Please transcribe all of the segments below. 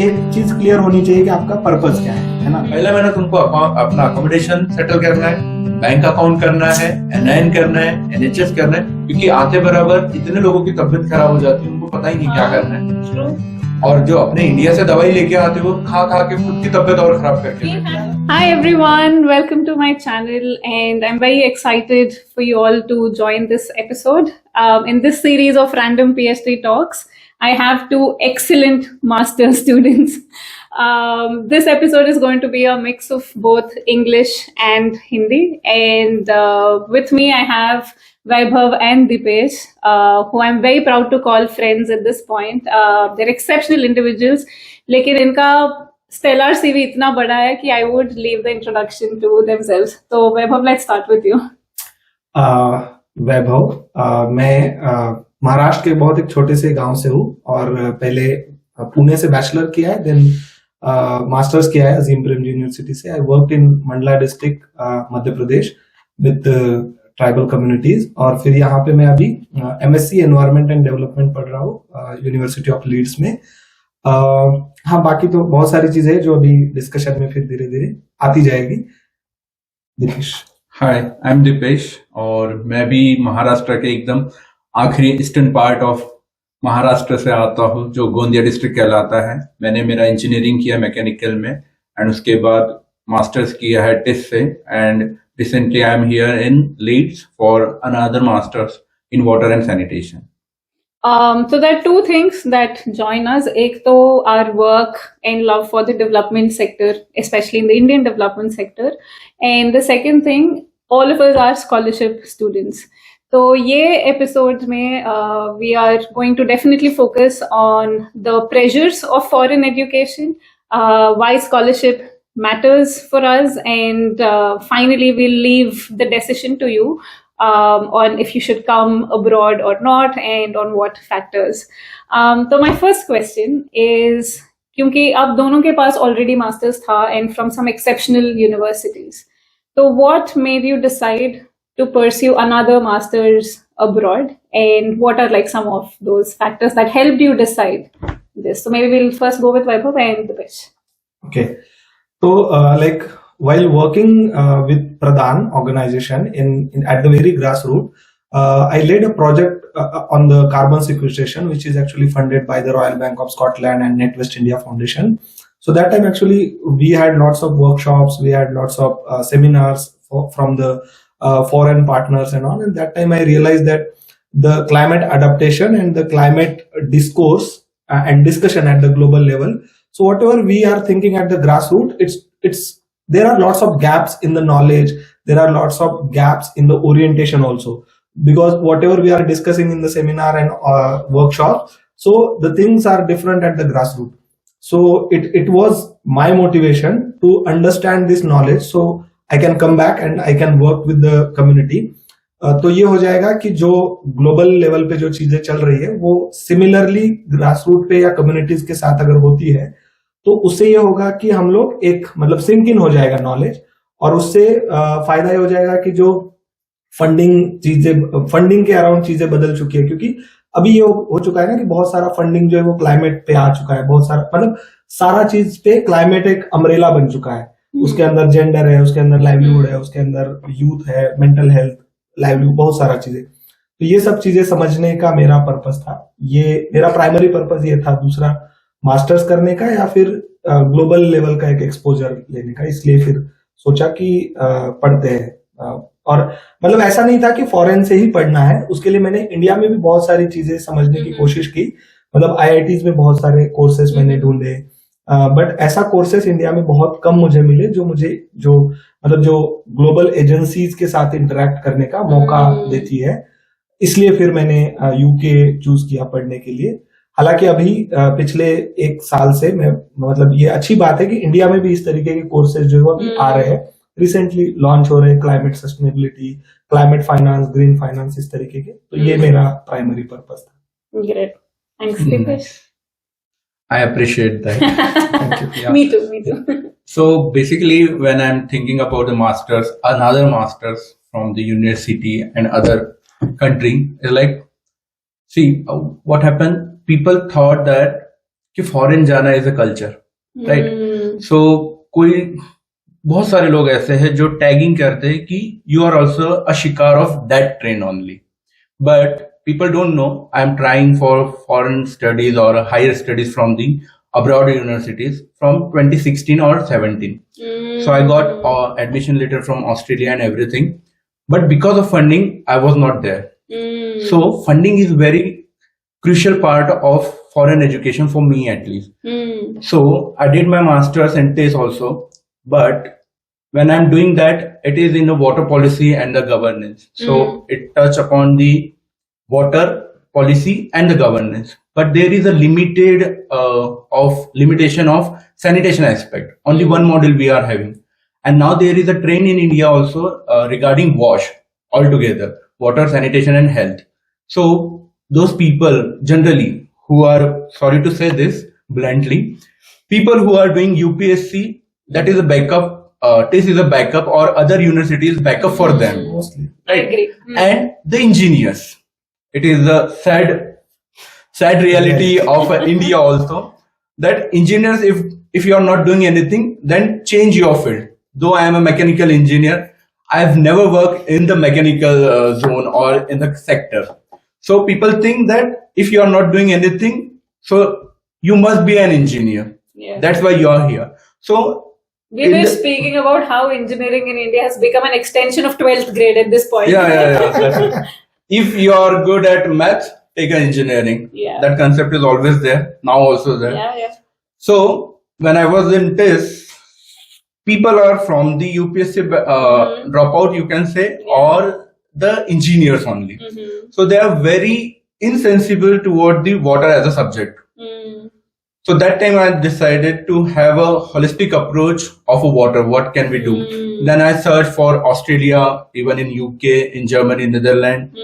एक चीज क्लियर होनी चाहिए कि आपका पर्पस क्या है ना। पहले मैंने तुमको अपना अकोमोडेशन सेटल करना है, बैंक अकाउंट करना है, NIN करना है, NHS करना है, क्योंकि आते बराबर इतने लोगों की तबीयत खराब हो जाती है, उनको पता ही नहीं क्या करना है। और जो अपने इंडिया से दवाई लेके आते हो, खा के खुद की तबीयत और खराब करके। Hi everyone, welcome to my channel, and I'm very excited for you all to join this episode. In this series of random PhD talks, I have two excellent master students. This episode is going to be a mix of both English and Hindi, and with me I have Vaibhav and Dipesh, who I'm very proud to call friends at this point. They're exceptional individuals, लेकिन इनका stellar CV इतना बड़ा है कि I would leave the introduction to themselves. So Vaibhav, let's start with you. वैभव, मैं महाराष्ट्र के बहुत एक छोटे से गांव से हूँ और पहले पुणे से बैचलर किया है, देन मास्टर्स किया है अजीम प्रेमजी यूनिवर्सिटी से. I work in Mandla district Madhya Pradesh with tribal communities, और फिर यहाँ पे मैं अभी MSc एनवायरमेंट एंड डेवलपमेंट पढ़ रहा हूँ यूनिवर्सिटी ऑफ लीड्स में. हाँ, बाकी तो बहुत सारी चीजें जो अभी डिस्कशन में फिर धीरे धीरे आती जाएगी. दिनेश. हाय, आई एम दीपेश और मैं भी महाराष्ट्र के एकदम आखिरी ईस्टर्न पार्ट ऑफ महाराष्ट्र से आता हूँ, जो गोंदिया डिस्ट्रिक्ट कहलाता है. मैंने मेरा इंजीनियरिंग किया मैकेनिकल में एंड उसके बाद मास्टर्स किया है टिस से, and recently I am here in Leeds for another masters in water and sanitation. So there are two things that join us. एक तो our work and love for the development sector, especially in the Indian development sector. And the second thing, all of us are scholarship students. So ये episode में we are going to definitely focus on the pressures of foreign education, why scholarship matters for us, and finally we'll leave the decision to you. On if you should come abroad or not, and on what factors. So my first question is, क्योंकि आप दोनों के पास already masters था and from some exceptional universities, so what made you decide to pursue another masters abroad, and what are like some of those factors that helped you decide this? So maybe we'll first go with Vaibhav and Dipesh. Okay, so while working with Pradhan organization in at the very grassroots, I led a project on the carbon sequestration, which is actually funded by the Royal Bank of Scotland and NetWest India Foundation. So that time actually we had lots of workshops, we had lots of seminars from the foreign partners and all. And that time I realized that the climate adaptation and the climate discourse and discussion at the global level. So whatever we are thinking at the grassroots, it's there are lots of gaps in the knowledge, there are lots of gaps in the orientation also, because whatever we are discussing in the seminar and workshop, so the things are different at the grassroots. So it was my motivation to understand this knowledge so I can come back and I can work with the community. तो ये हो जाएगा कि जो global level पे जो चीजें चल रही है वो सिमिलरली ग्रासरूट पे या कम्युनिटीज के साथ अगर होती है, तो उससे ये होगा कि हम लोग एक मतलब सिंक इन हो जाएगा नॉलेज, और उससे फायदा ये हो जाएगा कि जो फंडिंग के अराउंड चीजें बदल चुकी है, क्योंकि अभी ये हो चुका है ना कि बहुत सारा फंडिंग जो है वो क्लाइमेट पे आ चुका है. बहुत सारा मतलब सारा चीज पे क्लाइमेट एक अम्ब्रेला बन चुका है. उसके अंदर जेंडर है, उसके अंदर लाइवलीहुड है, उसके अंदर यूथ है, मेंटल हेल्थ, लाइवलीहुड, बहुत सारा चीजें. तो ये सब चीजें समझने का मेरा पर्पस था. ये मेरा प्राइमरी पर्पस ये था. दूसरा मास्टर्स करने का या फिर ग्लोबल लेवल का एक एक्सपोजर लेने का. इसलिए फिर सोचा कि पढ़ते हैं. और मतलब ऐसा नहीं था कि फॉरेन से ही पढ़ना है, उसके लिए मैंने इंडिया में भी बहुत सारी चीजें समझने की कोशिश की. मतलब IITs में बहुत सारे कोर्सेस मैंने ढूंढे, बट ऐसा कोर्सेस इंडिया में बहुत कम मुझे मिले जो ग्लोबल एजेंसीज के साथ इंटरेक्ट करने का मौका देती है. इसलिए फिर मैंने UK चूज किया पढ़ने के लिए. हालांकि अभी पिछले एक साल से मैं मतलब ये अच्छी बात है कि इंडिया में भी इस तरीके के कोर्सेज जो है अभी आ रहे हैं, रिसेंटली लॉन्च हो रहे हैं. Climate sustainability, climate finance, green finance, इस तरीके के. तो ये मेरा प्राइमरी पर्पस था. Great. Thanks, Dipesh. I appreciate that. Thank you. Yeah. Me too. So basically, when I'm thinking about the masters, another masters from the university and other country is like, see what happened. People thought that कि foreign जाना is a culture, right? Hmm. सो कोई बहुत सारे लोग ऐसे हैं जो tagging करते हैं कि यू आर ऑल्सो अ शिकार of that trend only, but people don't know I'm trying for foreign studies or higher studies from the abroad universities from 2016 or 17. So I got admission letter from Australia and everything, but because of funding I was not there. So funding is very crucial part of foreign education for me at least. So I did my masters and TASE also, but when I'm doing that, it is in the water policy and the governance. So it touch upon the water policy and the governance, but there is a limitation of sanitation aspect. Only one model we are having, and now there is a trend in India also regarding WASH altogether, water, sanitation and health. So those people generally who are, sorry to say this bluntly, people who are doing UPSC, that is a backup, TIS is a backup, or other universities backup for them, Mostly. I agree. and the engineers. It is a sad reality of India also, that engineers, if you are not doing anything, then change your field. Though I am a mechanical engineer, I have never worked in the mechanical zone or in the sector. So people think that if you are not doing anything, so you must be an engineer. Yeah. That's why you are here. So We were speaking about how engineering in India has become an extension of 12th grade at this point. yeah. If you are good at maths, take an engineering. Yeah. That concept is always there, now also there. Yeah. So when I was in TIS, people are from the UPSC dropout, you can say, or the engineers only. So they are very insensible toward the water as a subject. So that time I decided to have a holistic approach of a water. What can we do? Then I searched for Australia, even in UK, in Germany, Netherlands,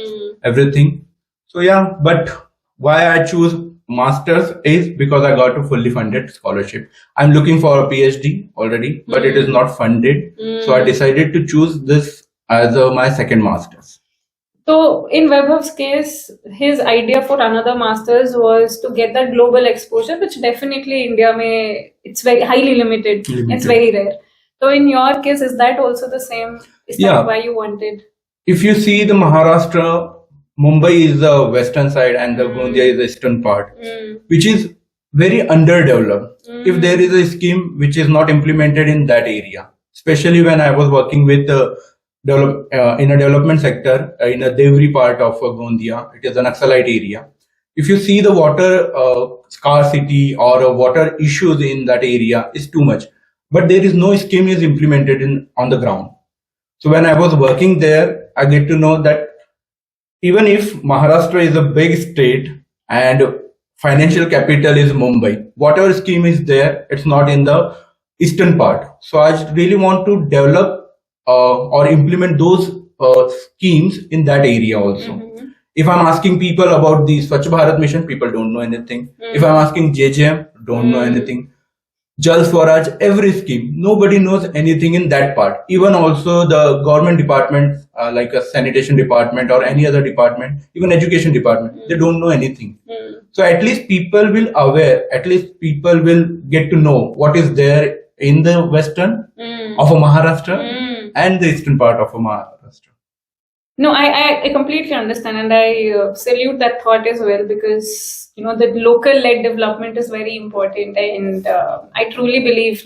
everything. So yeah, but why I choose masters is because I got a fully funded scholarship. I'm looking for a PhD already, but it is not funded. So I decided to choose this as my second masters. So in Vaibhav's case, his idea for another master's was to get that global exposure, which definitely India it's very highly limited. It's very rare. So in your case, is that also the same? Is that why you wanted? If you see the Maharashtra, Mumbai is the western side and the Gondia is the eastern part, which is very underdeveloped. If there is a scheme which is not implemented in that area, especially when I was working with in a development sector in a Devri part of Gondia, it is an Naxalite area. If you see the water scarcity or water issues in that area is too much, but there is no scheme is implemented on the ground. So when I was working there, I get to know that even if Maharashtra is a big state and financial capital is Mumbai, whatever scheme is there, it's not in the eastern part. So I really want to develop or implement those schemes in that area also. If I'm asking people about the Swachh Bharat mission, people don't know anything. If I'm asking JJM, don't know anything. Jal Swaraj, every scheme, nobody knows anything in that part. Even also the government department, like a sanitation department or any other department, even education department, they don't know anything. So at least people will aware, at least people will get to know what is there in the western of a Maharashtra and the eastern part of a Maharashtra. No, I completely understand, and I salute that thought as well, because the local-led development is very important, and I truly believe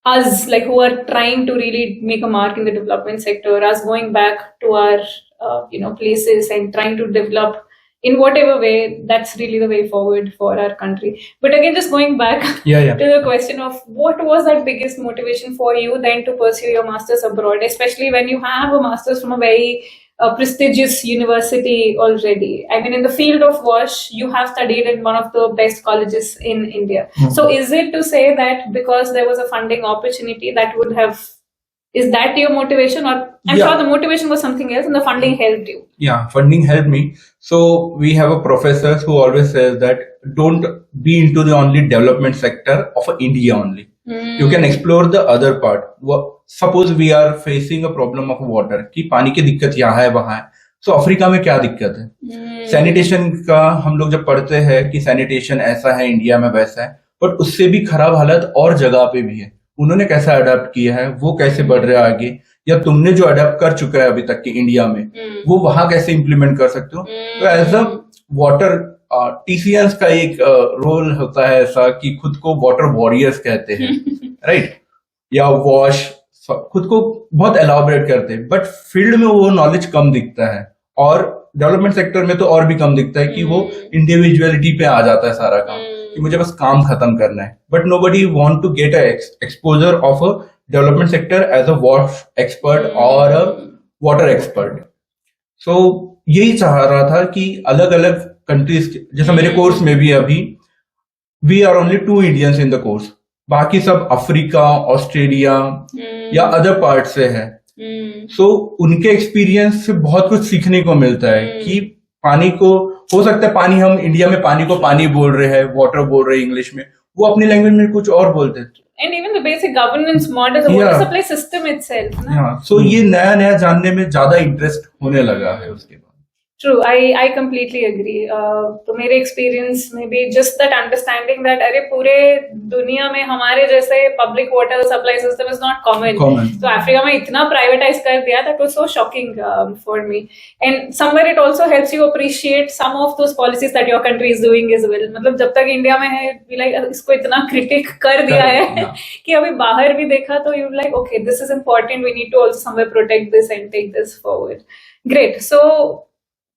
us who are trying to really make a mark in the development sector, us going back to our places and trying to develop in whatever way, that's really the way forward for our country. But again, just going back to the question of what was that biggest motivation for you then to pursue your master's abroad, especially when you have a master's from a very prestigious university already. I mean, in the field of WASH, you have studied in one of the best colleges in India. So is it to say that because there was a funding opportunity that would have, is that your motivation, or I'm sure the motivation was something else and the funding helped you? Yeah, funding helped me. So we have a professor who always says that don't be into the only development sector of India only. You can explore the other part. Suppose we are facing a problem of water, कि पानी की दिक्कत यहाँ है वहाँ है, सो Africa में क्या दिक्कत है? सैनिटेशन का हम लोग जब पढ़ते हैं कि सैनिटेशन ऐसा है, इंडिया में वैसा है, बट उससे भी खराब हालत और जगह पे भी है। उन्होंने कैसा अडेप्ट किया है, वो कैसे बढ़ रहा है आगे, या तुमने जो अडेप्ट कर चुका है अभी तक के इंडिया में, वो वहां कैसे इंप्लीमेंट कर सकते हो? तो एज अ वाटर टीसीएस का एक रोल होता है ऐसा कि खुद को वाटर वॉरियर्स कहते हैं, राइट? या वॉश, खुद को बहुत एलाबोरेट करते हैं, बट फील्ड में वो नॉलेज कम दिखता है, और डेवलपमेंट सेक्टर में तो और भी कम दिखता है कि वो इंडिविजुअलिटी पे आ जाता है सारा काम, कि मुझे बस काम खत्म करना है, but nobody want to get a exposure of a development sector as a वॉश एक्सपर्ट और अ वाटर एक्सपर्ट। सो यही चाह रहा था कि अलग अलग कंट्रीज, जैसे मेरे कोर्स में भी अभी we are only 2 Indians in the course, बाकी सब अफ्रीका, ऑस्ट्रेलिया या अदर पार्ट से है। सो उनके एक्सपीरियंस से बहुत कुछ सीखने को मिलता है कि पानी को, हो सकता है पानी, हम इंडिया में पानी को पानी बोल रहे हैं, वाटर बोल रहे हैं इंग्लिश में, वो अपनी लैंग्वेज में कुछ और बोलते हैं। And even the basic governance model, the water supply system itself. हाँ, सो ये नया नया जानने में ज्यादा इंटरेस्ट होने लगा है उसके बाद। True, I completely agree. तो मेरे एक्सपीरियंस में भी just that understanding that अरे पूरे दुनिया में हमारे जैसे public water supply system is not common. तो अफ्रीका में इतना प्राइवेटाइज कर दिया, that was so shocking for me. And somewhere it also helps you appreciate some of those policies that your country is doing as well. मतलब जब तक India में है, we like इसको इतना क्रिटिक कर दिया है कि अभी बाहर भी देखा तो you like okay, this is important. We need to also somewhere protect this and take this forward. Great. So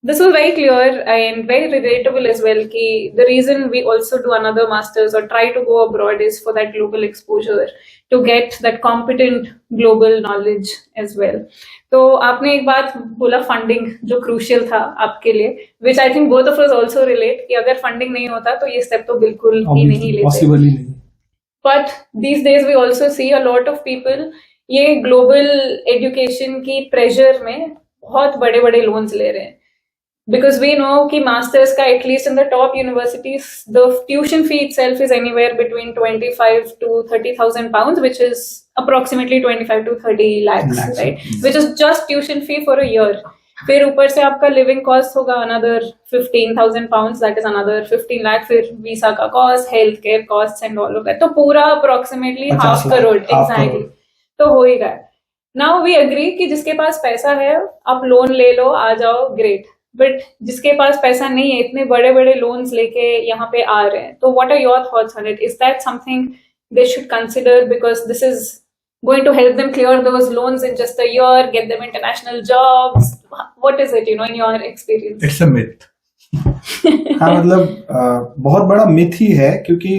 this was very clear and very relatable as well. Ki the reason we also do another masters or try to go abroad is for that global exposure, to get that competent global knowledge as well. तो आपने एक बात बोला, funding जो crucial था आपके लिए, which I think both of us also relate, कि अगर फंडिंग नहीं होता तो ये स्टेप तो बिल्कुल ही नहीं लेते, पॉसिबल ही नहीं। But these days we also see a lot of people ये ग्लोबल एजुकेशन की प्रेशर में बहुत बड़े बड़े लोन्स ले रहे हैं, because we know कि masters का at least in the top universities the tuition fee itself is anywhere between 25 to 30,000 pounds, which is approximately 25 to 30 lakhs, right? Which is just tuition fee for a year. फिर ऊपर से आपका living cost होगा another 15,000 pounds, that is another 15 lakh. फिर visa का cost, health care cost and all of that, तो पूरा approximately half crore exactly तो हो ही गया। Now we agree कि जिसके पास पैसा है आप लोन ले लो, आ जाओ, ग्रेट, बट जिसके पास पैसा नहीं है, इतने बड़े बड़े लोन्स लेके यहाँ पे आ रहे हैं, तो what are your thoughts on it? Is that something they should consider, because this is going to help them clear those loans in just a year, get them international jobs? What is it, in your experience? It's a myth. हाँ, मतलब बहुत बड़ा myth ही है, क्योंकि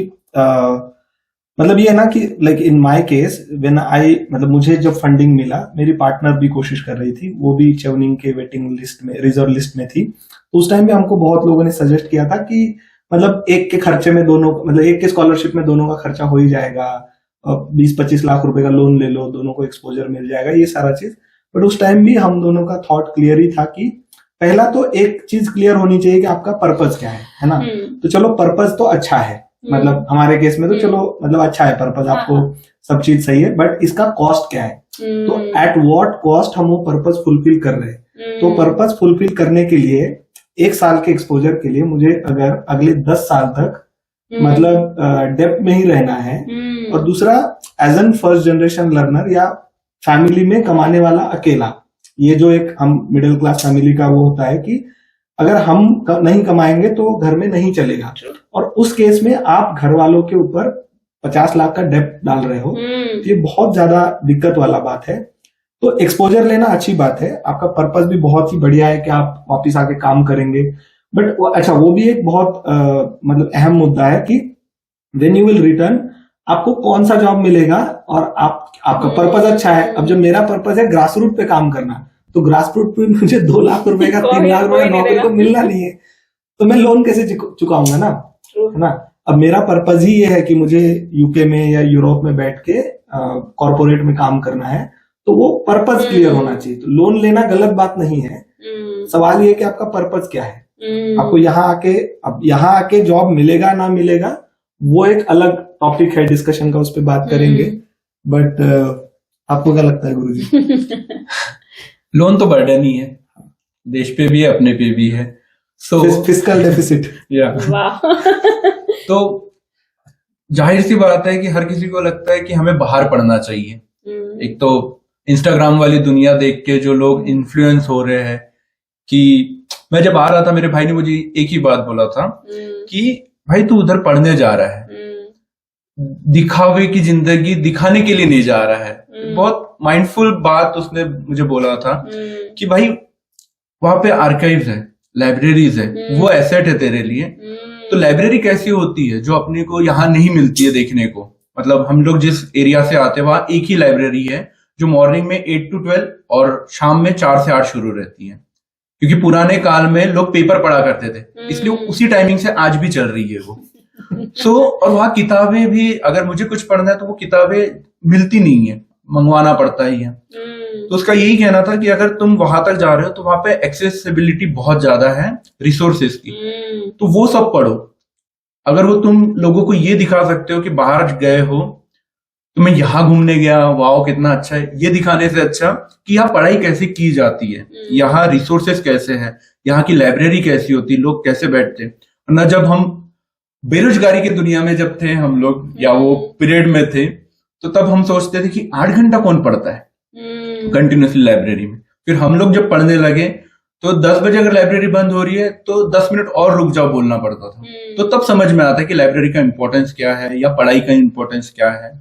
मतलब ये है ना कि like in my case when I, मतलब मुझे जब फंडिंग मिला, मेरी पार्टनर भी कोशिश कर रही थी, वो भी चेवनिंग के वेटिंग लिस्ट में, रिजर्व लिस्ट में थी, तो उस टाइम भी हमको बहुत लोगों ने सजेस्ट किया था कि मतलब एक के खर्चे में दोनों, मतलब एक के स्कॉलरशिप में दोनों का खर्चा हो ही जाएगा, 20-25 लाख रुपए का लोन ले लो, दोनों को एक्सपोजर मिल जाएगा, ये सारा चीज। बट उस टाइम भी हम दोनों का थॉट क्लियर ही था कि पहला तो एक चीज क्लियर होनी चाहिए कि आपका पर्पस क्या है ना? तो चलो पर्पस तो अच्छा है, मतलब हमारे केस में तो चलो मतलब अच्छा है पर्पस, आपको सब चीज सही है, बट इसका कॉस्ट क्या है? तो एट व्हाट कॉस्ट हम वो पर्पस फुलफिल कर रहे हैं? तो पर्पस फुलफिल करने के लिए 1 साल के एक्सपोजर के लिए मुझे अगर अगले 10 साल तक मतलब डेप्थ में ही रहना है, और दूसरा as an first generation learner या फैमिली में कमाने वाला अकेला, ये जो एक हम मिडिल क्लास फैमिली का वो होता है कि अगर हम नहीं कमाएंगे तो घर में नहीं चलेगा, और उस केस में आप घर वालों के ऊपर 50 लाख का डेप्ट डाल रहे हो, तो ये बहुत ज्यादा दिक्कत वाला बात है। तो एक्सपोजर लेना अच्छी बात है, आपका पर्पस भी बहुत ही बढ़िया है कि आप वापिस आके काम करेंगे, बट अच्छा वो भी एक बहुत मतलब अहम मुद्दा है कि व्हेन यू विल रिटर्न आपको कौन सा जॉब मिलेगा, और आपका पर्पस अच्छा है। अब जब मेरा पर्पस है ग्रास रूट पे काम करना, तो ग्रास रूट पे मुझे 2 लाख रुपए का 3 लाख रुपए का नौकरी तो मिलना नहीं है, तो मैं लोन कैसे चुकाऊंगा ना, है ना? अब मेरा पर्पस ही ये है कि मुझे यूके में या यूरोप में बैठ के कॉर्पोरेट में काम करना है, तो वो पर्पस क्लियर होना चाहिए। तो लोन लेना गलत बात नहीं है, सवाल ये है कि आपका पर्पस क्या है। आपको यहाँ आके जॉब मिलेगा ना मिलेगा वो एक अलग टॉपिक है डिस्कशन का, उस पर बात करेंगे, बट आपको क्या लगता है गुरुजी? लोन तो बर्डन ही है, देश पे भी है, अपने पे भी है। सो फिस्कल डेफिसिट। या वाह। तो जाहिर सी बात है कि हर किसी को लगता है कि हमें बाहर पढ़ना चाहिए। एक तो इंस्टाग्राम वाली दुनिया देख के जो लोग इन्फ्लुएंस हो रहे हैं, कि मैं जब आ रहा था मेरे भाई ने मुझे एक ही बात बोला था कि भाई तू उधर पढ़ने जा रहा है, दिखावे की जिंदगी दिखाने के लिए नहीं जा रहा है। बहुत माइंडफुल बात उसने मुझे बोला था कि भाई वहां पे आर्काइव्स है, लाइब्रेरीज है, वो एसेट है तेरे लिए। तो लाइब्रेरी कैसी होती है जो अपने को यहाँ नहीं मिलती है देखने को। मतलब हम लोग जिस एरिया से आते हैं वहां एक ही लाइब्रेरी है जो मॉर्निंग में 8 to 12 और शाम में 4 से 8 शुरू रहती है, क्योंकि पुराने काल में लोग पेपर पढ़ा करते थे, इसलिए उसी टाइमिंग से आज भी चल रही है वो। और वहाँ किताबें भी, अगर मुझे कुछ पढ़ना है तो वो किताबें मिलती नहीं है, मंगवाना पड़ता ही है। तो उसका यही कहना था कि अगर तुम वहां तक जा रहे हो तो वहां पे एक्सेसिबिलिटी बहुत ज्यादा है रिसोर्सेज की, तो वो सब पढ़ो। अगर वो तुम लोगों को ये दिखा सकते हो कि बाहर गए हो, तो मैं यहाँ घूमने गया, वाओ कितना अच्छा है, ये दिखाने से अच्छा कि यहाँ पढ़ाई कैसे की जाती है, यहाँ रिसोर्सेज कैसे हैं, यहाँ की लाइब्रेरी कैसी होती है, लोग कैसे बैठते हैं। ना जब हम बेरोजगारी की दुनिया में जब थे हम लोग, या वो पीरियड में थे, तो तब हम सोचते थे कि 8 घंटा कौन पढ़ता है कंटिन्यूसली लाइब्रेरी में। फिर हम लोग जब पढ़ने लगे तो 10 बजे अगर लाइब्रेरी बंद हो रही है तो 10 मिनट और रुक जाओ बोलना पड़ता था। तो तब समझ में आता है कि लाइब्रेरी का इंपॉर्टेंस क्या है, या पढ़ाई का इंपॉर्टेंस क्या है।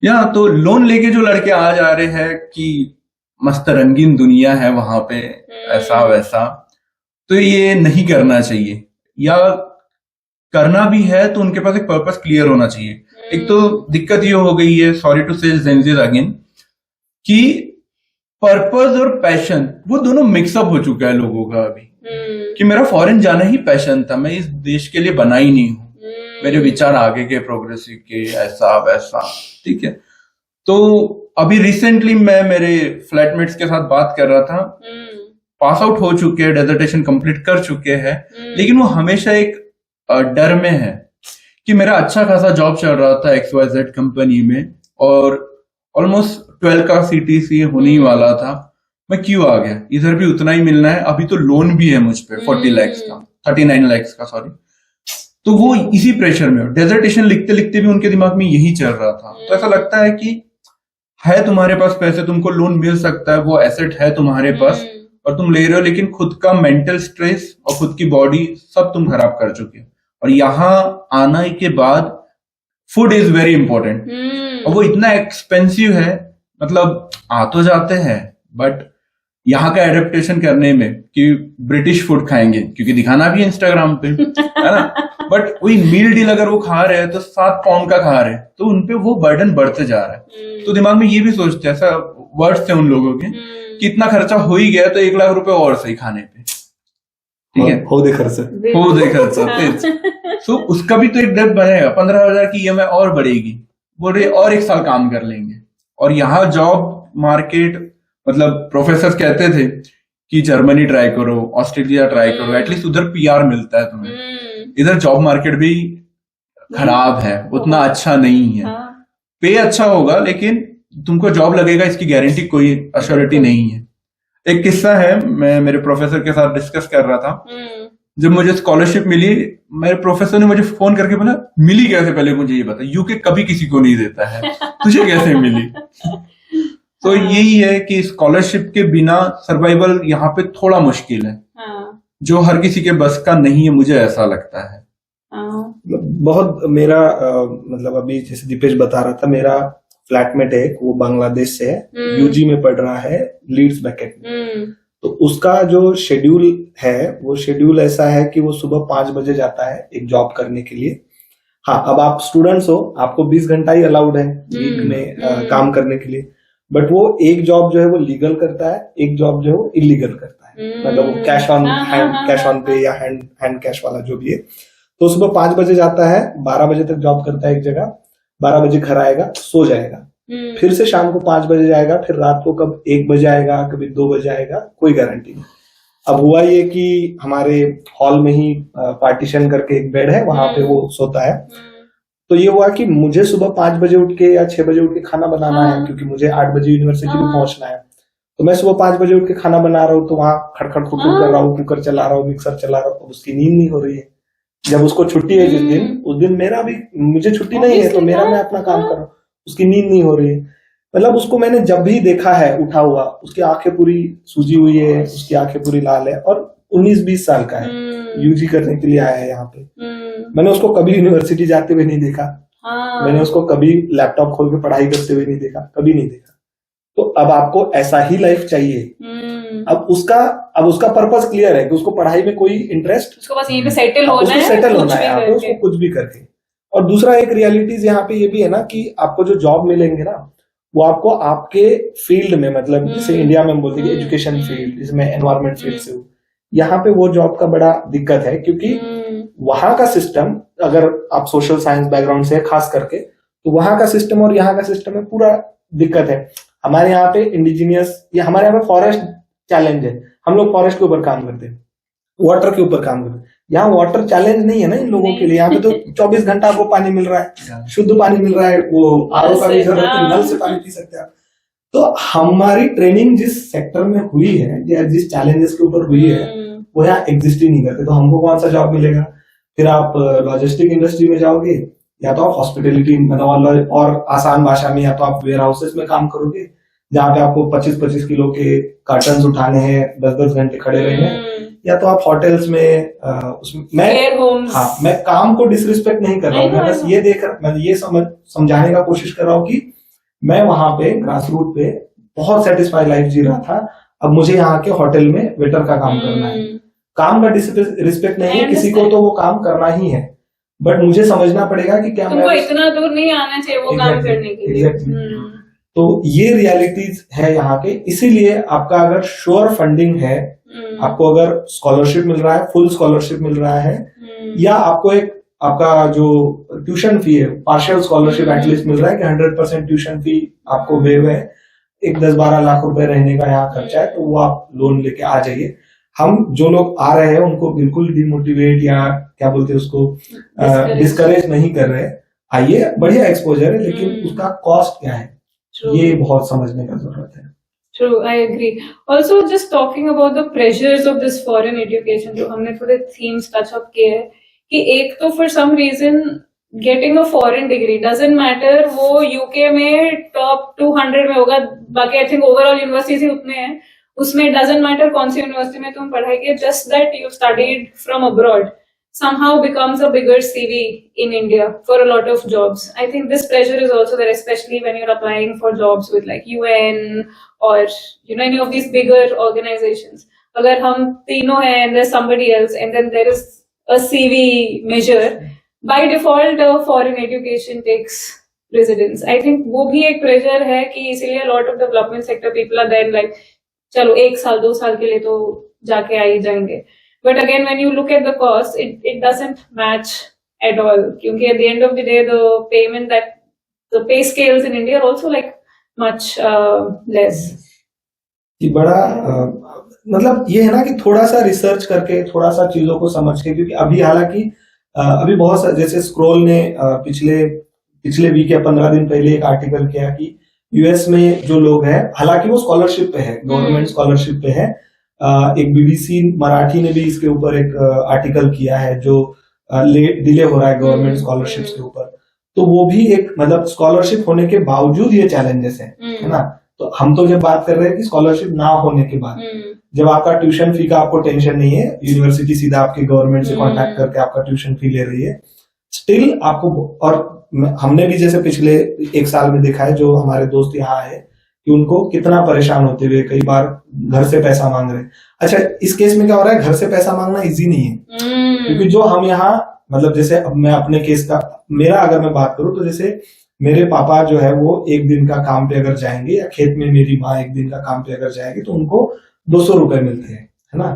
या तो लोन लेके जो लड़के आ जा रहे हैं कि मस्त रंगीन दुनिया है वहां पे, ऐसा वैसा, तो ये नहीं करना चाहिए। या करना भी है तो उनके पास एक पर्पस क्लियर होना चाहिए। एक तो दिक्कत ये हो गई है, सॉरी टू से जेंजीज अगेन, कि पर्पस और पैशन वो दोनों मिक्सअप हो चुका है लोगों का अभी। कि मेरा फॉरेन जाना ही पैशन था, मैं इस देश के लिए बना ही नहीं हूं, मेरे विचार आगे के प्रोग्रेसिव के, ऐसा वैसा, ठीक है। तो अभी रिसेंटली मैं मेरे फ्लैटमेट्स के साथ बात कर रहा था, पास आउट हो चुके हैं, डेजर्टेशन कंप्लीट कर चुके हैं, लेकिन वो हमेशा एक डर में है कि मेरा अच्छा खासा जॉब चल रहा था XYZ कंपनी में, और ऑलमोस्ट 12 का CTC होने ही वाला था, मैं क्यों आ गया, इधर भी उतना ही मिलना है, अभी तो लोन भी है मुझ पे 40 लाख का, 39 लाख का सॉरी। तो वो इसी प्रेशर में, डेजर्टेशन लिखते लिखते भी उनके दिमाग में यही चल रहा था। तो ऐसा लगता है कि है तुम्हारे पास पैसे, तुमको लोन मिल सकता है, वो एसेट है तुम्हारे पास और तुम ले रहे हो, लेकिन खुद का मेंटल स्ट्रेस और खुद की बॉडी सब तुम खराब कर चुके हो। और यहाँ आने के बाद फूड इज वेरी इंपॉर्टेंट, और वो इतना एक्सपेंसिव है, मतलब आ तो जाते हैं बट यहाँ का एडेप्टेशन करने में कि ब्रिटिश फूड खाएंगे क्योंकि दिखाना भी है इंस्टाग्राम पे, है ना, बट वही मील डील अगर वो खा रहे हैं तो 7 पाउंड का खा रहे हैं, तो उनपे वो बर्डन बढ़ते जा रहा है। तो दिमाग में ये भी सोचते हैं, ऐसा वर्ड्स थे उन लोगों के कि इतना खर्चा हो ही गया तो 1 लाख रुपए और सही खाने पे, ठीक है, हो दे खर्चा। तो उसका भी तो एक डर बनेगा, 15,000 की EMI और बढ़ेगी, बोल रहे और 1 साल काम कर लेंगे। और यहाँ जॉब मार्केट, मतलब प्रोफेसर कहते थे कि जर्मनी ट्राई करो, ऑस्ट्रेलिया ट्राई करो, एटलीस्ट उधर PR मिलता है तुम्हें। इधर जॉब मार्केट भी खराब है, उतना अच्छा नहीं है, पे अच्छा होगा लेकिन तुमको जॉब लगेगा इसकी गारंटी कोई अश्योरिटी नहीं है। एक किस्सा है, मैं मेरे प्रोफेसर के साथ डिस्कस कर रहा था, जब मुझे स्कॉलरशिप मिली, मेरे प्रोफेसर ने मुझे फोन करके बोला मिली कैसे, पहले मुझे ये बता, यूके कभी किसी को नहीं देता है, तुझे कैसे मिली। तो यही है कि स्कॉलरशिप के बिना सर्वाइवल यहाँ पे थोड़ा मुश्किल है, जो हर किसी के बस का नहीं है, मुझे ऐसा लगता है। बहुत मेरा मतलब अभी जैसे दीपेश बता रहा था, मेरा फ्लैटमेट है, वो बांग्लादेश से है, UG में पढ़ रहा है लीड्स बैकेट में। तो उसका जो शेड्यूल है, वो शेड्यूल ऐसा है कि वो सुबह 5 बजे जाता है एक जॉब करने के लिए। हाँ, अब आप स्टूडेंट्स हो, आपको 20 घंटा ही अलाउड है वीक में काम करने के लिए, बट वो एक जॉब जो है वो लीगल करता है, एक जॉब जो है वो इलीगल करता है, मतलब वो कैश ऑन पे या हैंड कैश वाला जो भी है। तो सुबह 5 बजे जाता है, 12 बजे तक जॉब करता है एक जगह, 12 बजे घर आएगा, सो जाएगा, फिर से शाम को 5 बजे जाएगा, फिर रात को कब 1 बजे आएगा, कभी 2 बजे आएगा, कोई गारंटी नहीं। अब हुआ ये कि हमारे हॉल में ही पार्टीशन करके एक बेड है, वहां पे वो सोता है। तो ये हुआ कि मुझे सुबह 5 बजे उठ के या 6 बजे उठ के खाना बनाना है, क्योंकि मुझे 8 बजे यूनिवर्सिटी में पहुंचना है। तो मैं सुबह 5 बजे उठ के खाना बना रहा हूँ, तो वहां खड़खड़ खुटखुट कर रहा हूँ, कुकर चला रहा हूँ, मिक्सर चला रहा हूँ, उसकी नींद नहीं हो रही है। जब उसको छुट्टी है जिस दिन, उस दिन मेरा भी, मुझे छुट्टी नहीं है तो मेरा मैं अपना काम कर रहा हूँ, उसकी नींद नहीं हो रही है। मतलब उसको मैंने जब भी देखा है उठा हुआ, उसकी आंखें पूरी सूजी हुई है, उसकी आंखें पूरी लाल है, और 19-20 साल का है, यूजी करने के लिए आया है यहाँ पे। मैंने उसको कभी यूनिवर्सिटी जाते हुए नहीं देखा, मैंने उसको कभी लैपटॉप खोल के पढ़ाई करते हुए नहीं देखा, कभी नहीं देखा। तो अब आपको ऐसा ही लाइफ चाहिए। अब उसका पर्पस क्लियर है कि उसको पढ़ाई में कोई इंटरेस्ट, उसको बस यहीं पे सेटल होना है, सेटल होना है यहाँ पे, उसको कुछ भी करके। और दूसरा एक रियलिटीज यहाँ पे ये भी है ना कि आपको जो जॉब मिलेंगे ना, वो आपको आपके फील्ड में, मतलब जैसे इंडिया में हम बोलते हैं एजुकेशन फील्ड, इसमें एनवायरमेंट फील्ड से, यहाँ पे वो जॉब का बड़ा दिक्कत है, क्योंकि वहां का सिस्टम, अगर आप सोशल साइंस बैकग्राउंड से खास करके, तो वहां का सिस्टम और यहाँ का सिस्टम में पूरा दिक्कत है। हमारे यहाँ पे इंडिजिनियस, या हमारे यहाँ पे फॉरेस्ट चैलेंज है, हम लोग फॉरेस्ट के ऊपर काम करते हैं, वाटर के ऊपर काम करते हैं। यहाँ वाटर चैलेंज नहीं है ना इन लोगों के लिए, यहाँ पे तो 24 घंटा आपको पानी मिल रहा है, शुद्ध पानी मिल रहा है, वो आरओ का भी जरूरत है, नल से पानी पी सकते हैं आप। तो हमारी ट्रेनिंग जिस सेक्टर में हुई है या जिस चैलेंजेस के ऊपर हुई है, वो यहाँ एग्जिस्ट ही नहीं करते। तो हमको कौन सा जॉब मिलेगा? फिर आप लॉजिस्टिक इंडस्ट्री में जाओगे, या तो आप हॉस्पिटलिटी, मतलब और आसान भाषा में, या तो आप वेयर हाउसेस में काम करोगे, जहाँ पे आपको 25-25 किलो के कार्टन्स उठाने हैं, 10-10 घंटे खड़े रहने हैं, या तो आप होटल्स में, उसमें मैं काम को डिसरिस्पेक्ट नहीं कर रहा हूँ, मैं बस ये मैं ये समझाने का कोशिश कर रहा हूँ कि मैं वहां पे ग्रास रूट पे बहुत सेटिस्फाई लाइफ जी रहा था। अब मुझे यहाँ के होटल में वेटर का काम करना है, काम का डिसरिस्पेक्ट नहीं है किसी को, तो वो काम करना ही है, बट मुझे समझना पड़ेगा कि क्या तुमको इतना दूर नहीं आना चाहिए वो काम करने के लिए। तो ये रियलिटीज है यहाँ के। इसीलिए आपका अगर श्योर फंडिंग है, आपको अगर स्कॉलरशिप मिल रहा है, फुल स्कॉलरशिप मिल रहा है, या आपको एक आपका जो ट्यूशन फी है पार्शियल स्कॉलरशिप एटलीस्ट मिल रहा है कि 100% ट्यूशन फी आपको वेव है, एक 10-12 लाख रुपए रहने का यहाँ खर्चा है, तो वो आप लोन लेके आ जाइए। हम जो लोग आ रहे हैं उनको बिल्कुल डिमोटिवेट या क्या बोलते हैं उसको, डिस्करेज नहीं कर रहे। आइए, बढ़िया एक्सपोजर है, लेकिन उसका कॉस्ट क्या है ये बहुत समझने का जरूरत है। True, I agree. Also, just talking about the pressures of this foreign education, जो हमने थोड़े themes touch up किए हैं, कि एक तो for some reason getting a foreign degree doesn't matter वो UK में top 200 में होगा, बाकी I think overall universities ही उतने हैं, उसमें doesn't matter कौन सी यूनिवर्सिटी में तुम पढ़ाई किए, just that you studied from abroad somehow becomes a bigger CV in India for a lot of jobs. I think this pressure is also there, especially when you're applying for jobs with like UN or any of these bigger organizations. अगर हम तीनों हैं and there's somebody else and then there is a CV measure, by default foreign education takes precedence. I think वो भी एक pressure है कि इसीलिए a lot of development sector people are then like चलो 1 साल 2 साल के लिए तो जाके आ ही जाएंगे. But again, when you look at the cost, it doesn't match at all. क्योंकि at the end of the day, the pay scales in India are also like much less. कि बड़ा मतलब ये है ना कि थोड़ा सा रिसर्च करके, थोड़ा सा चीजों को समझ के, क्योंकि अभी हालांकि अभी बहुत सा, जैसे स्क्रोल ने पिछले वीक या 15 दिन पहले एक आर्टिकल किया कि यूएस में जो लोग हैं, हालांकि वो स्कॉलरशिप पे है, गवर्नमेंट स्कॉलरशिप पे है, एक बीबीसी मराठी ने भी इसके ऊपर एक आर्टिकल किया है जो डिले हो रहा है गवर्नमेंट स्कॉलरशिप के ऊपर, तो वो भी एक मतलब स्कॉलरशिप होने के बावजूद ये चैलेंजेस है ना। तो हम तो जब बात कर रहे हैं कि स्कॉलरशिप ना होने के बाद, जब आपका ट्यूशन फी का आपको टेंशन नहीं है, यूनिवर्सिटी सीधा आपके गवर्नमेंट से कॉन्टैक्ट करके आपका ट्यूशन फी ले रही है, स्टिल आपको, और हमने भी जैसे पिछले 1 साल में देखा है, जो हमारे दोस्त यहाँ है कि उनको कितना परेशान होते हुए कई बार घर से पैसा मांग रहे। अच्छा, इस केस में क्या हो रहा है, घर से पैसा मांगना इजी नहीं है, क्योंकि जो हम यहाँ, मतलब जैसे अब मैं अपने केस का, मेरा अगर मैं बात करूं तो जैसे मेरे पापा जो है वो 1 दिन का काम पे अगर जाएंगे, या खेत में मेरी माँ 1 दिन का काम पे अगर जाएगी, तो उनको 200 रुपए मिलते हैं, है ना।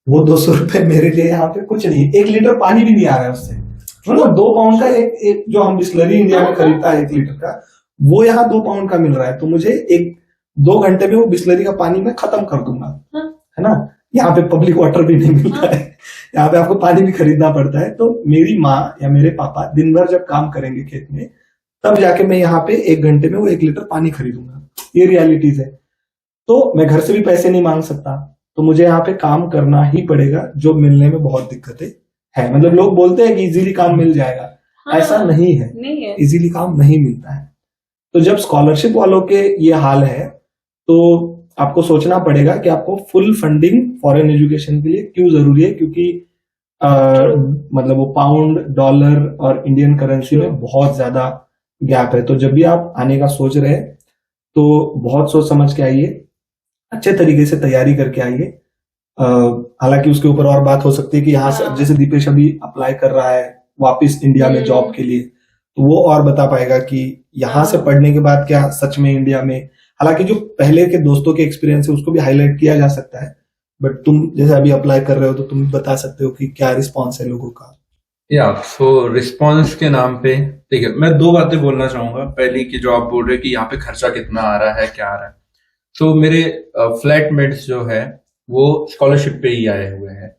वो 200 रुपए मेरे लिए यहाँ पे कुछ नहीं, 1 लीटर पानी भी नहीं आ रहा है उससे, मतलब 2 पाउंड का एक जो हम बिस्लरी इंडिया में खरीदता है 1 लीटर का, वो यहाँ 2 पाउंड का मिल रहा है। तो मुझे 1-2 घंटे में वो बिस्लरी का पानी मैं खत्म कर दूंगा, है ना। यहाँ पे पब्लिक वाटर भी नहीं मिलता है, यहाँ पे आपको पानी भी खरीदना पड़ता है। तो मेरी माँ या मेरे पापा दिन भर जब काम करेंगे खेत में, तब जाके मैं यहाँ पे 1 घंटे में वो 1 लीटर पानी खरीदूंगा। ये रियलिटीज है। तो मैं घर से भी पैसे नहीं मांग सकता, तो मुझे यहाँ पे काम करना ही पड़ेगा, जो मिलने में बहुत दिक्कतें है। मतलब लोग बोलते हैं कि इजीली काम मिल जाएगा, हाँ, ऐसा नहीं है, नहीं है। इजीली काम नहीं मिलता है। तो जब स्कॉलरशिप वालों के ये हाल है, तो आपको सोचना पड़ेगा कि आपको फुल फंडिंग फॉरेन एजुकेशन के लिए क्यों जरूरी है, क्योंकि मतलब वो पाउंड, डॉलर और इंडियन करेंसी में बहुत ज्यादा गैप है। तो जब भी आप आने का सोच रहे हैं, तो बहुत सोच समझ के आइए, अच्छे तरीके से तैयारी करके आइए। हालांकि उसके ऊपर और बात हो सकती है कि यहाँ से, हाँ। जैसे दीपेश अभी अप्लाई कर रहा है वापस इंडिया में जॉब के लिए, तो वो और बता पाएगा कि यहाँ से पढ़ने के बाद क्या सच में इंडिया में, हालांकि जो पहले के दोस्तों के एक्सपीरियंस है उसको भी हाईलाइट किया जा सकता है, बट तुम जैसे अभी अप्लाई कर रहे हो तो तुम बता सकते हो कि क्या रिस्पॉन्स है लोगों का। सो रिस्पॉन्स के नाम पे देखिए, मैं दो बातें बोलना चाहूंगा। पहली कि जो आप बोल रहे हैं कि यहाँ पे खर्चा कितना आ रहा है, क्या आ रहा है। सो मेरे फ्लैटमेट्स जो है वो स्कॉलरशिप पे ही आए हुए हैं,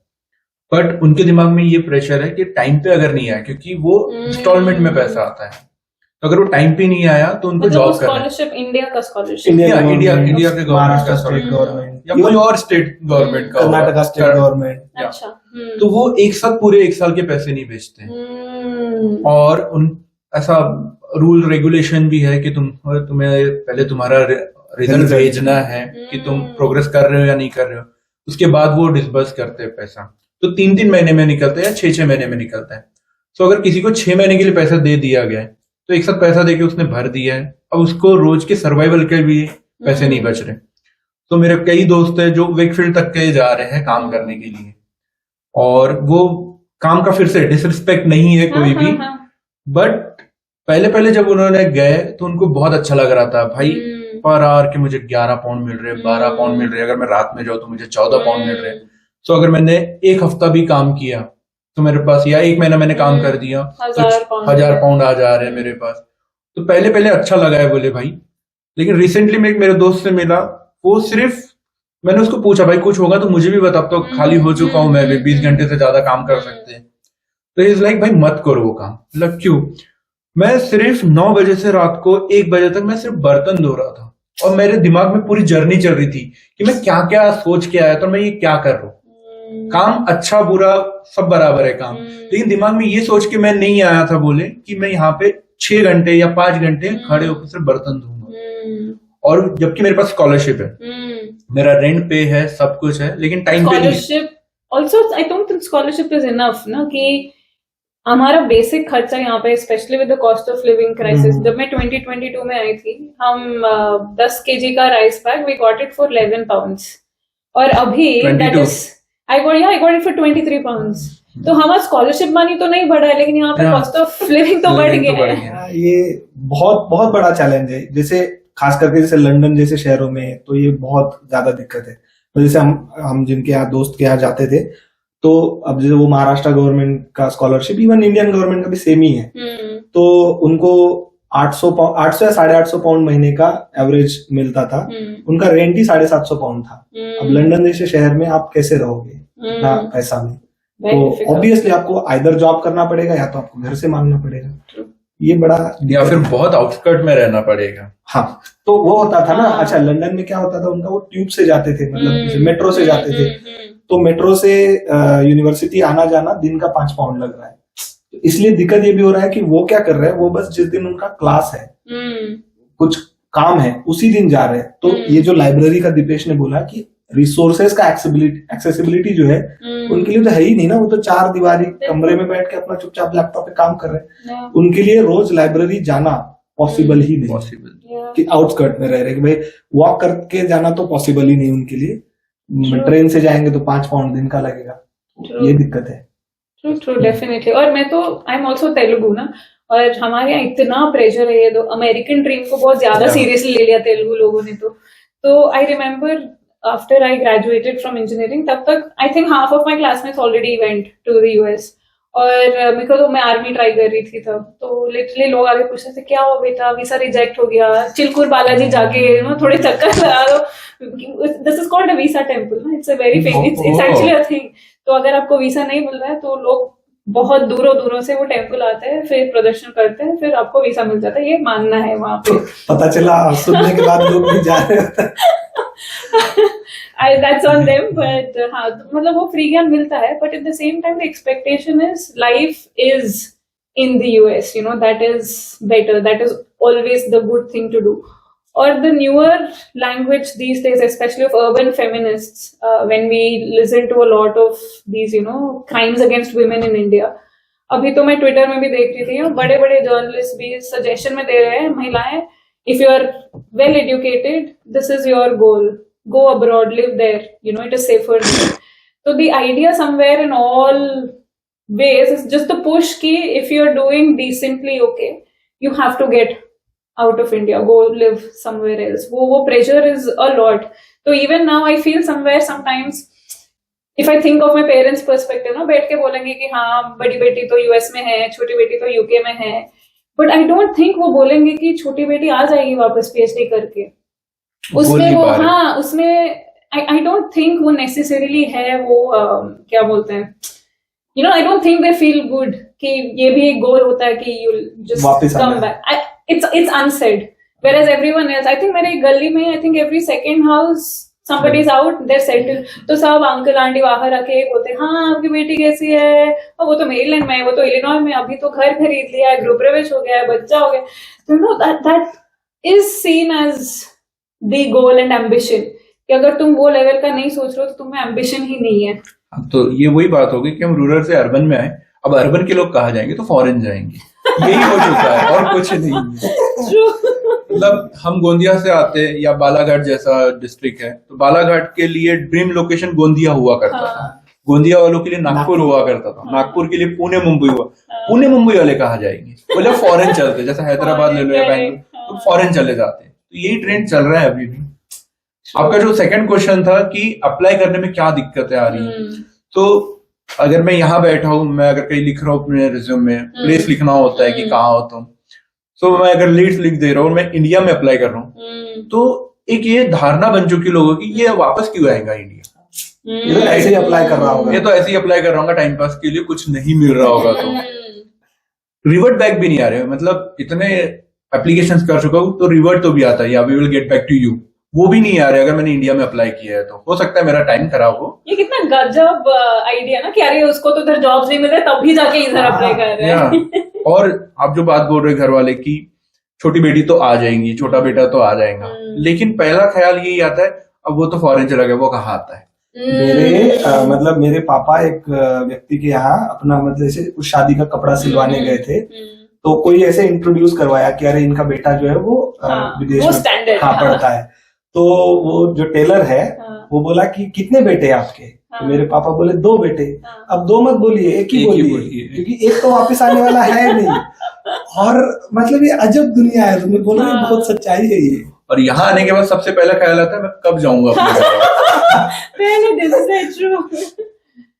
बट उनके दिमाग में ये प्रेशर है कि टाइम पे अगर नहीं आया, क्योंकि वो इंस्टॉलमेंट में पैसा आता है, तो अगर वो टाइम पे नहीं आया तो उनको मतलब जॉब करना है। स्कॉलरशिप इंडिया का स्कॉलरशिप, इंडिया इंडिया के महाराष्ट्र गवर्नमेंट स्टेट का गवर्नमेंट या कोई और स्टेट गवर्नमेंट का, कर्नाटका स्टेट गवर्नमेंट, अच्छा। तो वो एक साथ पूरे एक साल के पैसे नहीं भेजते। और उन ऐसा रूल रेगुलेशन भी है कि तुम्हें पहले तुम्हारा रिजल्ट भेजना है कि तुम प्रोग्रेस कर रहे हो या नहीं कर रहे हो, उसके बाद वो डिसबर्स करते हैं पैसा। तो 3-3 महीने में निकलता है या 6-6 महीने में निकलता है। तो अगर किसी को 6 महीने के लिए पैसा दे दिया गया है, तो एक साथ पैसा देके उसने भर दिया है, अब उसको रोज के सर्वाइवल के भी पैसे नहीं बच रहे। तो मेरे कई दोस्त हैं जो वेकफील्ड तक के जा रहे हैं काम करने के लिए, और वो काम का फिर से डिसरिस्पेक्ट नहीं है कोई भी, बट पहले जब उन्होंने गए तो उनको बहुत अच्छा लग रहा था, भाई पर आवर के मुझे 11 पाउंड मिल रहे, 12 पाउंड मिल रहे, अगर मैं रात में जाऊँ तो मुझे 14 पाउंड मिल रहे। तो अगर मैंने एक हफ्ता भी काम किया तो मेरे पास, या एक महीना मैंने काम कर दिया तो 1000 पाउंड आ जा रहे हैं मेरे पास। तो पहले अच्छा लगा है बोले भाई, लेकिन रिसेंटली मैं एक मेरे दोस्त से मिला, वो सिर्फ, मैंने उसको पूछा भाई कुछ होगा तो मुझे भी बता, तो खाली हो चुका हूं मैं भी, 20 घंटे से ज्यादा काम कर सकते हैं। तो इज लाइक भाई मत करो वो काम। मतलब क्यों? मैं सिर्फ 9 बजे से रात को 1 बजे तक मैं सिर्फ बर्तन धो रहा था, और मेरे दिमाग में पूरी जर्नी चल रही थी कि मैं क्या क्या सोच के आया था, मैं ये क्या कर रहा हूँ। काम अच्छा बुरा सब बराबर है काम, लेकिन दिमाग में ये सोच के मैं नहीं आया था बोले कि मैं यहाँ पे 6 घंटे या 5 घंटे खड़े होकर सिर्फ बर्तन धोऊंगा, और जबकि मेरे पास स्कॉलरशिप है, मेरा रेंट पे है, सब कुछ है, लेकिन टाइम पे नहीं। Also I don't think scholarship is enough ना, कि हमारा बेसिक खर्चा यहाँ पे, specially with the cost of living crisis. जब मैं 2022 में आई थी, हम 10 kg का rice pack we got it for 11 pounds, और अभी that is I got it for 23 pounds। तो हमारा स्कॉलरशिप मनी तो नहीं बढ़ा है, लेकिन यहाँ पे कॉस्ट ऑफ लिविंग तो बढ़ गया है। ये बहुत बहुत बड़ा चैलेंज है, जैसे खास करके जैसे लंदन जैसे शहरों में तो ये बहुत ज्यादा दिक्कत है। तो जैसे हम जिनके यहाँ दोस्त के यहाँ जाते थे, तो अब जैसे वो महाराष्ट्र गवर्नमेंट का स्कॉलरशिप, इवन इंडियन गवर्नमेंट का भी सेम ही है, तो उनको 800 या 850 पाउंड महीने का एवरेज मिलता था। उनका रेंट ही 750 पाउंड था। अब लंदन जैसे शहर में आप कैसे रहोगे इतना पैसा में? तो ऑब्वियसली आपको आइदर जॉब करना पड़ेगा या तो आपको घर से मांगना पड़ेगा। ये बड़ा, या फिर बहुत आउटस्कर्ट में रहना पड़ेगा। हाँ, तो वो होता था ना। अच्छा, लंदन में क्या होता था, उनका वो ट्यूब से जाते थे, मतलब मेट्रो से जाते थे, तो मेट्रो से यूनिवर्सिटी आना जाना दिन का 5 पाउंड लग रहा है। तो इसलिए दिक्कत ये भी हो रहा है कि वो क्या कर रहे हैं, वो बस जिस दिन उनका क्लास है, कुछ काम है, उसी दिन जा रहे हैं। तो ये जो लाइब्रेरी का दीपेश ने बोला कि रिसोर्सेज का एक्सेसिबिलिटी जो है उनके लिए तो है ही नहीं ना। वो तो 4 दीवारी कमरे में बैठ के अपना चुपचाप लैपटॉप पे काम कर रहे हैं। उनके लिए रोज लाइब्रेरी जाना पॉसिबल ही नहीं, कि आउटस्कर्ट में रह रहे, कि भाई वॉक करके जाना तो पॉसिबल ही नहीं उनके लिए। ट्रेन से जाएंगे तो 5 पाउंड दिन का लगेगा। ये दिक्कत है। True, definitely. और मैं तो आई एम ऑल्सो तेलुगु ना, और हमारे यहाँ इतना प्रेशर है, ये तो अमेरिकन ड्रीम को बहुत ज्यादा सीरियसली ले लिया तेलुगु लोगों ने। तो I remember after I graduated from engineering, तब तक I think half of my classmates already went to the US, और मेरे को तो, मैं आर्मी ट्राई कर रही थी तब, तो लिटरली लोग आगे पूछते थे क्या हुआ बेटा, वीसा रिजेक्ट हो गया, चिलकुर बालाजी जाके थोड़े चक्कर लगा दो। This is called a visa temple, it's a very famous, it's actually a thing. तो अगर आपको वीसा नहीं मिल रहा है तो लोग बहुत दूरों दूरों से वो टेम्पल आते हैं, फिर प्रदर्शन करते हैं, फिर आपको वीजा मिल जाता है, ये मानना है वहां पे। पता चला सुनने के बाद लोग भी जा रहे होते हैं। That's on them, but हाँ, मतलब वो फ्री ज्ञान मिलता है, but at the same time the expectation is life is in the US, you know, that is better, that is always the good thing to do. Or the newer language these days, especially of urban feminists, when we listen to a lot of these, you know, crimes against women in India. अभी तो मैं Twitter में भी देख रही थी, बड़े बड़े जर्नलिस्ट भी सजेशन में दे रहे हैं, महिलाएं, if you are well educated, this is your goal, go abroad, live there, you know, it is safer there. So the idea somewhere in all ways is just the push ki if you are doing decently okay, you have to get out of India, go live somewhere else. वो pressure is a lot. So even now I feel somewhere sometimes, if I think of my parents' perspective, ना बैठ के बोलेंगे कि हाँ बड़ी बेटी तो US में है, छोटी बेटी तो UK में है, but I don't think वो बोलेंगे कि छोटी बेटी आ जाएगी वापस PhD करके। उसमें वो हाँ उसमें I don't think वो necessarily है वो क्या बोलते हैं, you know, I don't think they feel good कि ये भी एक goal होता है कि you'll just come back. It's unsaid. Whereas everyone else, I think मेरे गली में I think every second house somebody is out, they're settled. तो सब अंकल आंटी बाहर आके बोलते हैं हाँ आपकी बेटी कैसी है, और वो तो मेरीलैंड में है, वो तो इलिनॉय में, अभी तो घर खरीद लिया है, गृह प्रवेश हो गया है, बच्चा हो गया। तो no that is seen as the goal and ambition, कि अगर तुम वो लेवल का नहीं सोच रहे हो तो तुम्हें एम्बिशन ही नहीं है। तो ये वही बात होगी कि हम रूरल से अर्बन में आए, अब अर्बन के लोग कहाँ जाएंगे, तो फॉरेन जाएंगे, यही हो चुका है और कुछ नहीं है। मतलब हम गोंदिया से आते हैं या बालाघाट जैसा डिस्ट्रिक्ट है, तो बालाघाट के लिए ड्रीम लोकेशन गोंदिया हुआ करता था, गोंदिया वालों के लिए नागपुर हुआ करता था, नागपुर के लिए पुणे मुंबई हुआ, पुणे मुंबई वाले कहाँ जाएंगे, बोले फॉरेन चलते, जैसे हैदराबाद ले लो या बैंगलोर, तो फॉरेन चले जाते हैं। तो यही ट्रेंड चल रहा है अभी भी। आपका जो सेकंड क्वेश्चन था कि अप्लाई करने में क्या दिक्कतें आ रही हैं, तो अगर मैं यहाँ बैठा हूँ, मैं अगर कहीं लिख रहा हूँ अपने रिज्यूम में, प्लेस लिखना होता है कि कहाँ हो तुम, तो मैं अगर लीड्स लिख दे रहा हूँ, मैं इंडिया में अप्लाई कर रहा हूँ, तो एक ये धारणा बन चुकी लोगों की, ये वापस क्यों आएगा इंडिया, ये तो ऐसे ही अप्लाई कर रहा होगा, ये तो ऐसे ही अप्लाई कर रहा होगा टाइम पास के लिए, कुछ नहीं मिल रहा होगा, तो रिवर्ट बैक भी नहीं आ रहे, मतलब इतने एप्लीकेशंस कर चुका हूँ तो रिवर्ट तो भी आता है, या we will get back to you, वो भी नहीं आ रहे अगर मैंने इंडिया में अप्लाई किया है, तो हो सकता है मेरा टाइम खराब हो। ये कितना गजब आइडिया ना कि अरे उसको तो इधर जॉब्स नहीं मिल रहे तब भी जाके इधर अप्लाई कर रहे हैं। और आप जो बात बोल रहे घर वाले की छोटी बेटी तो आ जाएंगी, छोटा बेटा तो आ जाएगा, लेकिन पहला ख्याल यही आता है अब वो तो फॉरेन चला गया, वो कहाँ आता है। मतलब मेरे पापा एक व्यक्ति के यहाँ अपना मतलब जैसे उस शादी का कपड़ा सिलवाने गए थे, तो कोई ऐसे इंट्रोड्यूस करवाया कि अरे इनका बेटा जो है वो विदेश में पढ़ता है, तो वो जो टेलर है वो बोला कि कितने बेटे हैं आपके, तो मेरे पापा बोले 2 बेटे। अब 2 मत बोलिए, एक ही बोलिए, क्योंकि एक तो वापस आने वाला है नहीं। और मतलब ये अजब दुनिया है, तुम्हें बोला बहुत सच्चाई है ये। और यहाँ आने के बाद सबसे पहला ख्याल आता है मैं कब जाऊंगा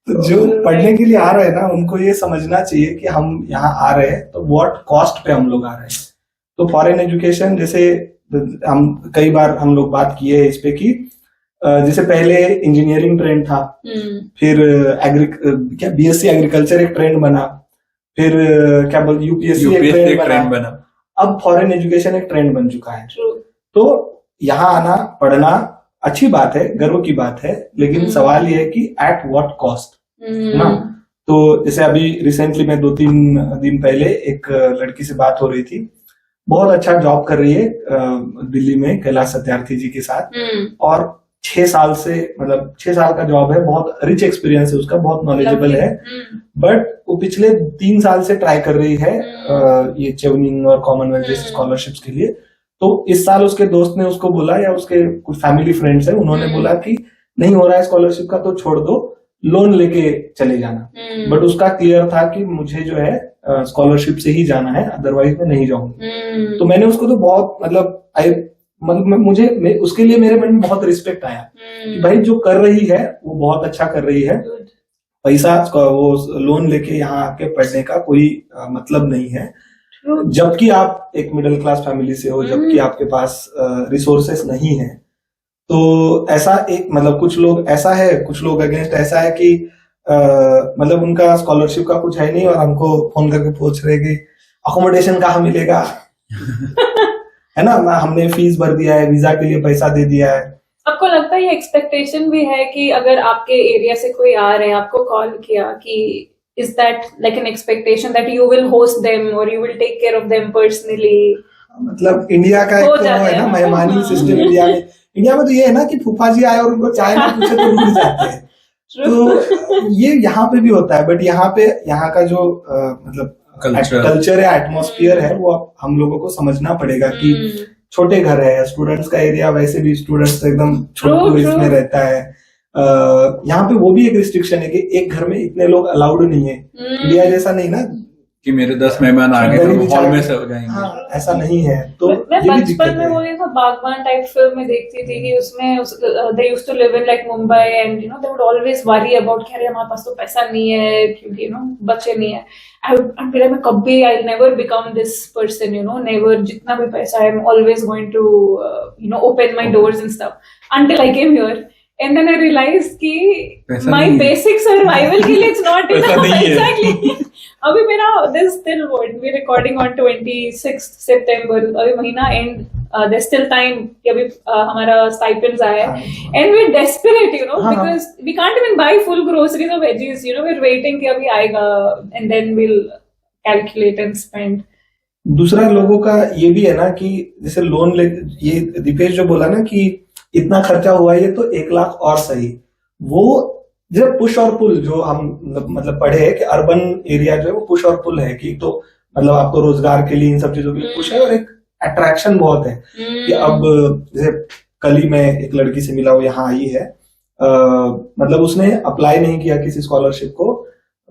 तो जो पढ़ने के लिए आ रहे हैं ना, उनको ये समझना चाहिए कि हम यहाँ आ रहे हैं तो व्हाट कॉस्ट पे हम लोग आ रहे हैं। तो फॉरेन एजुकेशन जैसे हम कई बार हम लोग बात किए है इस पे कि जैसे पहले इंजीनियरिंग ट्रेंड था, फिर क्या बीएससी एग्रीकल्चर एक ट्रेंड बना, फिर क्या बोलते यूपीएससी एक ट्रेंड बना, अब फॉरेन एजुकेशन एक ट्रेंड बन चुका है। तो यहाँ आना पढ़ना अच्छी बात है, गर्व की बात है, लेकिन सवाल ये है कि एट व्हाट कॉस्ट ना। तो जैसे अभी रिसेंटली मैं 2-3 दिन पहले एक लड़की से बात हो रही थी, बहुत अच्छा जॉब कर रही है दिल्ली में कैलाश सत्यार्थी जी के साथ, और 6 साल से मतलब 6 साल का जॉब है, बहुत रिच एक्सपीरियंस है उसका, बहुत नॉलेजेबल है, बट वो पिछले 3 साल से ट्राई कर रही है ये चेवनिंग और कॉमनवेल्थ जैसे स्कॉलरशिप्स के लिए। तो इस साल उसके दोस्त ने उसको बोला, या उसके कुछ फैमिली फ्रेंड्स है, उन्होंने बोला कि नहीं हो रहा है स्कॉलरशिप का तो छोड़ दो, लोन लेके चले जाना। बट उसका क्लियर था कि मुझे जो है स्कॉलरशिप से ही जाना है, अदरवाइज मैं नहीं जाऊंगी। तो मैंने उसको तो बहुत मतलब मुझे उसके लिए मेरे मन में बहुत रिस्पेक्ट आया कि भाई जो कर रही है वो बहुत अच्छा कर रही है, पैसा वो लोन लेके यहाँ आके पढ़ने का कोई मतलब नहीं है। जबकि आप एक मिडिल क्लास फैमिली से हो, जबकि आपके पास रिसोर्सेस नहीं है, तो ऐसा एक मतलब कुछ लोग ऐसा है, कुछ लोग अगेंस्ट ऐसा है कि मतलब उनका स्कॉलरशिप का कुछ है नहीं और हमको फोन करके पूछ रहे कि अकोमोडेशन कहाँ मिलेगा। है ना, हमने फीस भर दिया है, वीजा के लिए पैसा दे दिया है। आपको लगता है ये एक्सपेक्टेशन भी है कि अगर आपके एरिया से कोई आ रहे हैं, आपको कॉल किया कि is that like an expectation that you will host them और you will take care of them personally? मतलब इंडिया का एक हो तो वो जाता है ना है। मेहमानी सिस्टम इंडिया में तो ये है ना कि फूफा जी आए और उनको चाय ना पूछे तो रुक जाते हैं। तो ये यहाँ पे भी होता है, बट यहाँ का जो मतलब कल्चर है, एटमॉस्फेयर है, वो हम लोगों को समझना पड़ेगा कि छोटे घर है, स्टूडेंट्स का एरिया, वैसे भी स्टूडेंट्स एकदम छोटे प्लेस में रहता है। यहाँ पे वो भी एक रिस्ट्रिक्शन है कि एक घर में इतने लोग अलाउड नहीं है। इंडिया जैसा नहीं ना कि मेरे 10 मेहमान आ गए तो हॉल में सब जाएंगे। हाँ, ऐसा नहीं है। तो मैं ये भी बचपन दिक्कत में है। वो ये था बागबान टाइप फिल्म में देखती थी कि उसमें they used to live in like Mumbai and you know they would always worry about कि अरे हमारे पास तो पैसा नहीं है क्योंकि यू नो बच्चे नहीं है। आई मैं कभी I never become this person, you know never, जितना भी पैसा है I am always going to you know open my doors and stuff until I came here and then I realise कि माय बेसिक सर्वाइवल के लिए it's not enough. Exactly. अभी मेरा this still word we recording on 26 सितंबर, अभी महीना and there still time कि अभी हमारा स्टाइपेंड्स आया है and we are desperate you know because we can't even buy full groceries और veggies, you know we are waiting कि अभी आएगा and then we will calculate and spend. दूसरा लोगों का ये भी है ना कि जैसे लोन ले, ये दीपेश जो बोला ना कि इतना खर्चा हुआ है, ये तो 1 लाख और सही, वो जब पुश और पुल जो हम मतलब पढ़े है कि अर्बन एरिया जो है वो पुश और पुल है कि तो मतलब आपको रोजगार के लिए इन सब चीजों के लिए पुश है और एक अट्रैक्शन बहुत है कि अब जैसे कल ही मैं एक लड़की से मिला, वो यहाँ आई है, मतलब उसने अप्लाई नहीं किया किसी स्कॉलरशिप को,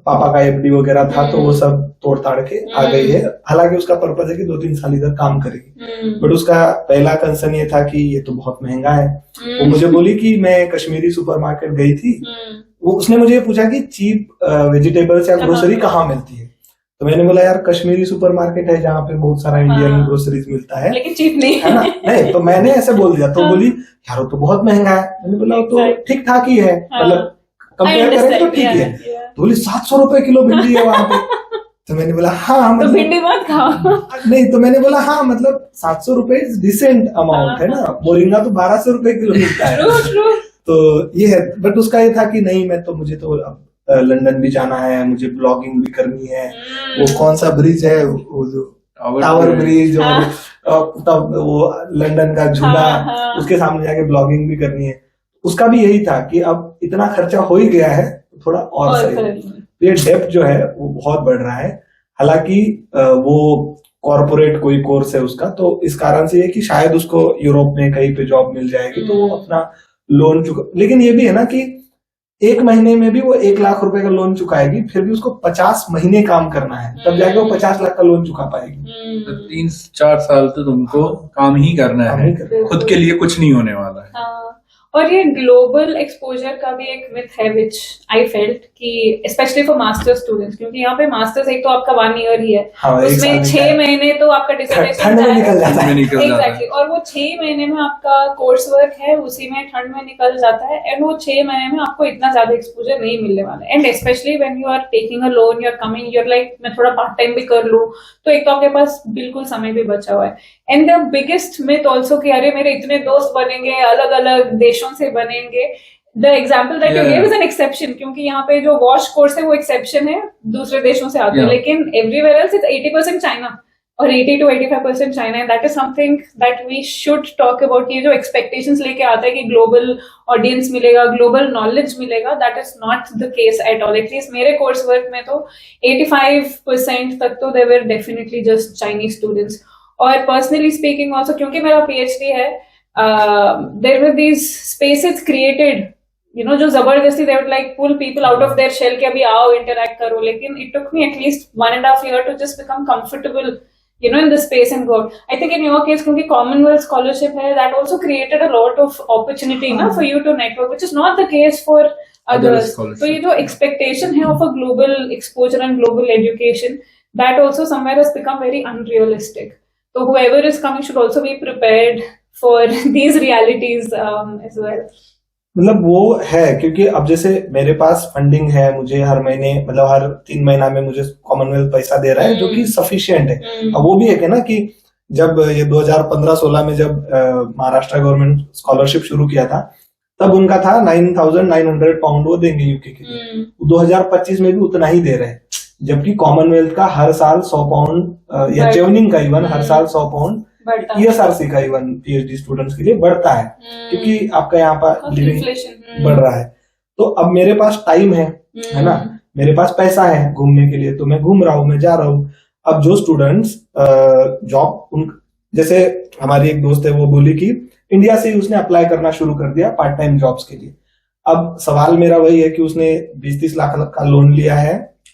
पापा का एफडी वगैरह था तो वो सब तोड़ ताड़ के आ गई है। हालांकि उसका पर्पज है कि 2-3 साल इधर काम करेगी, बट उसका पहला कंसर्न ये था कि ये तो बहुत महंगा है। वो मुझे बोली कि मैं कश्मीरी सुपरमार्केट गई थी, वो उसने मुझे पूछा कि चीप वेजिटेबल्स या ग्रोसरी कहाँ मिलती है, तो मैंने बोला यार कश्मीरी सुपरमार्केट है जहाँ पे बहुत सारा इंडियन ग्रोसरीज मिलता है, लेकिन चीप नहीं है ना। नहीं तो मैंने ऐसे बोल दिया, तो बोली यार वो तो बहुत महंगा है। मैंने बोला वो तो ठीक ठाक ही है, मतलब कंपेयर करें तो ठीक है। तो बोली 700 रुपए किलो भिंडी है वहां पे। तो मैंने बोला हाँ तो भिंडी मत खाओ। नहीं तो मैंने बोला हाँ मतलब 700 रुपए डिसेंट अमाउंट है ना, मोरिंगा तो 1200 रुपए किलो मिलता है। तो ये है, बट उसका ये था कि नहीं मैं तो मुझे तो अब लंदन भी जाना है, मुझे ब्लॉगिंग भी करनी है, वो कौन सा ब्रिज है वो जो टावर ब्रिज और तब वो लंदन का झूला, उसके सामने जाके ब्लॉगिंग भी करनी है। उसका भी यही था कि अब इतना खर्चा हो ही गया है थोड़ा और सही। ये डेप्थ जो है वो बहुत बढ़ रहा है। हालांकि वो कॉर्पोरेट कोई कोर्स है उसका, तो इस कारण से ये कि शायद उसको यूरोप में कहीं पे जॉब मिल जाएगी तो वो अपना लोन चुका, लेकिन ये भी है ना कि 1 महीने में भी वो 1 लाख रुपए का लोन चुकाएगी, फिर भी उसको 50 महीने काम करना है, तब जाके वो 50 लाख का लोन चुका पाएगी। तो 3-4 साल तो तुमको काम ही करना है, खुद के लिए कुछ नहीं होने वाला है। और ये ग्लोबल एक्सपोजर का भी एक मिथ है विच आई फेल्ट कि स्पेशली फॉर मास्टर स्टूडेंट्स, क्योंकि यहाँ पे मास्टर्स एक तो आपका 1 ईयर ही है, उसमें 6 महीने तो आपका डिसर्टेशन निकल जाता है। एग्जैक्टली, और वो 6 महीने में आपका कोर्स वर्क है, उसी में ठंड में निकल जाता है एंड वो 6 महीने में आपको इतना ज्यादा एक्सपोजर नहीं मिलने वाला है। And specially when you are taking a loan, you are coming, you are like मैं थोड़ा पार्ट टाइम भी कर लूं, तो एक तो आपके पास बिल्कुल समय भी बचा हुआ है। And the biggest myth also कि अरे मेरे इतने दोस्त बनेंगे, अलग अलग देशों से बनेंगे। The example that you give is an exception, क्योंकि यहाँ पे जो वॉश कोर्स है वो एक्सेप्शन है, दूसरे देशों से आते हैं, लेकिन एवरीवेयर एल्स इट्स 80% चाइना और 80 to 85% China. And that is something that we should talk about. ये जो एक्सपेक्टेशंस लेके आता है कि ग्लोबल ऑडियंस मिलेगा, ग्लोबल नॉलेज मिलेगा, that is not the case at all. At least मेरे कोर्स वर्क में तो 85% तक तो they were definitely just Chinese students. और पर्सनली स्पीकिंग ऑल्सो, क्योंकि मेरा PhD है, there were these spaces created, you know, जो जबरदस्ती they would like pull people out of their shell कि अभी आओ इंटरैक्ट करो, लेकिन it took me at least 1.5 year to just become comfortable you know in the space and go. I think in your case क्योंकि Commonwealth scholarship है, that also created a lot of opportunity ना for you to network, which is not the case for others. तो ये जो expectation है of a global exposure and global education, that also somewhere has become very unrealistic. So whoever is coming should also be prepared for these realities as well. मतलब वो है, क्योंकि अब जैसे मेरे पास फंडिंग है, मुझे हर महीने मतलब हर 3 महीना में मुझे कॉमनवेल्थ पैसा दे रहा है, जो कि सफिशिएंट है। अब वो भी एक है ना कि जब ये 2015-16 में जब महाराष्ट्र गवर्नमेंट स्कॉलरशिप शुरू किया था, तब उनका था 9,900 पाउंड वो देंगे यूके के लिए। 2025 में भी उतना ही दे रहे हैं, जबकि कॉमनवेल्थ का हर साल 100 पाउंड या चेवनिंग का इवन हर साल 100 पाउंड ESRC का इवन PhD स्टूडेंट्स के लिए बढ़ता है, क्योंकि आपका यहाँ पर लिविंग बढ़ रहा है। तो अब मेरे पास टाइम है ना, मेरे पास पैसा है घूमने के लिए, तो मैं घूम रहा हूँ, मैं जा रहा हूँ। अब जो स्टूडेंट्स जॉब, जैसे हमारी एक दोस्त है, वो बोली कि इंडिया से ही उसने अप्लाई करना शुरू कर दिया पार्ट टाइम जॉब्स के लिए। अब सवाल मेरा वही है कि उसने 20-30 लाख का लोन लिया है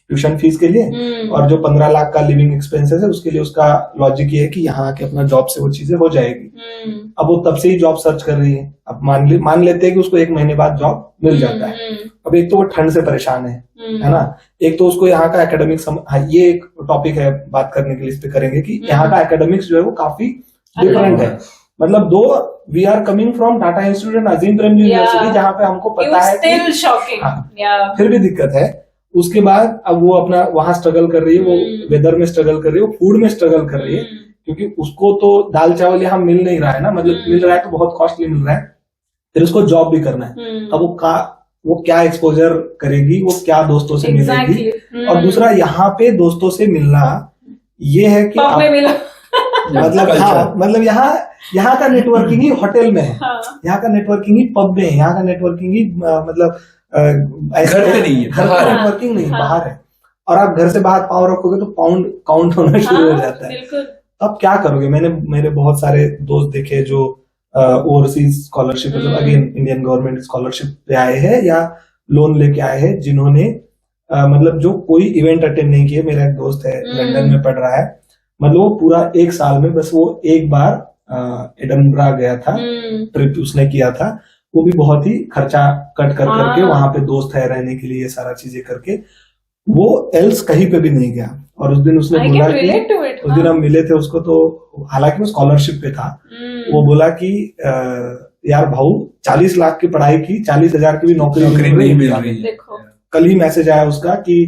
ट्यूशन फीस के लिए, और जो 15 लाख का लिविंग एक्सपेंसेस है उसके लिए उसका लॉजिक ये है कि यहाँ आके अपना जॉब से वो चीजें हो जाएगी। अब वो तब से ही जॉब सर्च कर रही है। अब मान लेते हैं कि उसको 1 महीने बाद जॉब मिल जाता है। अब एक तो वो ठंड से परेशान है ना, एक तो उसको यहाँ का एकेडमिक्स, ये एक टॉपिक है बात करने के लिए, इस पे करेंगे कि यहाँ का एकेडमिक्स जो है वो काफी डिफरेंट है। मतलब दो we are coming from Tata Institute and Azim Premji University, जहाँ पे हमको पता है कि फिर भी दिक्कत है। उसके बाद अब वो अपना वहां स्ट्रगल कर रही है, वो वेदर में स्ट्रगल कर रही है, वो फूड में स्ट्रगल कर रही है, क्योंकि उसको तो दाल चावल यहाँ मिल नहीं रहा है ना, मतलब मिल रहा है तो बहुत कॉस्टली मिल रहा है, फिर उसको जॉब भी करना है। अब वो क्या एक्सपोजर करेगी, वो क्या दोस्तों से मिलेगी। और दूसरा यहाँ पे दोस्तों से मिलना ये है कि मतलब हाँ, मतलब यहाँ का नेटवर्किंग ही होटल में है, यहाँ का नेटवर्किंग ही पब में है, यहाँ का नेटवर्किंग ही मतलब घर पे नहीं है, घर का नेटवर्किंग नहीं, बाहर है। और आप घर से बाहर पाँव रखोगे तो पाउंड काउंट होना शुरू हो जाता है। अब क्या करोगे? मेरे बहुत सारे दोस्त देखे जो ओवरसीज स्कॉलरशिप, मतलब अगेन इंडियन गवर्नमेंट स्कॉलरशिप पे आए हैं या लोन लेके आए हैं, जिन्होंने मतलब जो कोई इवेंट अटेंड नहीं किए। मेरा एक दोस्त है लंदन में पढ़ रहा है, मतलब वो पूरा 1 साल में बस वो एक बार एडनब्रा गया था, ट्रिप उसने किया था, वो भी बहुत ही खर्चा कट कर करके, वहां पे दोस्त है रहने के लिए, सारा चीजें करके, वो एल्स कहीं पे भी नहीं गया। और उस दिन उसने बोला कि उस दिन हम मिले थे उसको, तो हालांकि वो स्कॉलरशिप पे था, वो बोला कि यार भाऊ 40 लाख की पढ़ाई की, 40,000 की भी नौकरी नहीं मिल रही। कल ही मैसेज आया उसका कि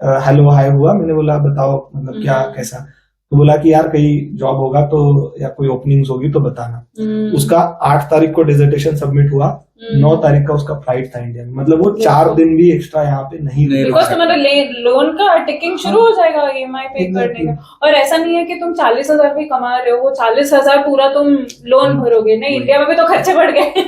हेलो हाय हुआ, मैंने बोला बताओ मतलब क्या कैसा, तो बोला कि यार कहीं जॉब होगा तो या कोई ओपनिंग्स होगी तो बताना। उसका 8 तारीख को डिसर्टेशन सबमिट हुआ, 9 तारीख का उसका फ्लाइट था इंडिया में, मतलब वो 4 दिन भी एक्स्ट्रा यहाँ पे नहीं बिकॉज तुम्हारा लोन का टिकिंग शुरू हो जाएगा EMI पे करने का। और ऐसा नहीं है कि तुम 40,000 भी कमा रहे हो, वो 40,000 पूरा तुम लोन भरोगे नहीं, इंडिया में भी तो खर्चे बढ़ गए।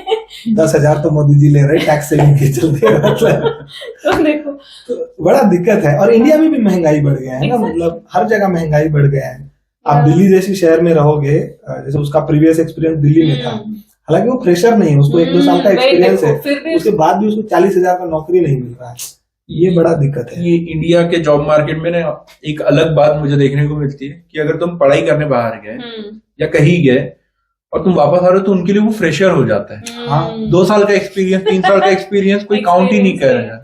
10,000 तो मोदी जी ले रहे टैक्स सेविंग के चलते, मतलब तो देखो तो बड़ा दिक्कत है। और इंडिया में भी महंगाई बढ़ गया है ना, मतलब हर जगह महंगाई बढ़ गया है। आप दिल्ली जैसी शहर में रहोगे, जैसे उसका प्रीवियस एक्सपीरियंस दिल्ली में था, हालांकि वो फ्रेशर नहीं है, उसको 1-2 साल का एक्सपीरियंस है, उसके बाद भी उसको 40,000 का नौकरी नहीं मिल रहा है। ये बड़ा दिक्कत है। ये इंडिया के जॉब मार्केट में ना एक अलग बात मुझे देखने को मिलती है कि अगर तुम पढ़ाई करने बाहर गए या कहीं गए और तुम वापस आ रहे हो, तो उनके लिए वो फ्रेशर हो जाता है। हाँ, 2 साल का एक्सपीरियंस, 3 साल का एक्सपीरियंस कोई काउंट ही नहीं कर रहा है।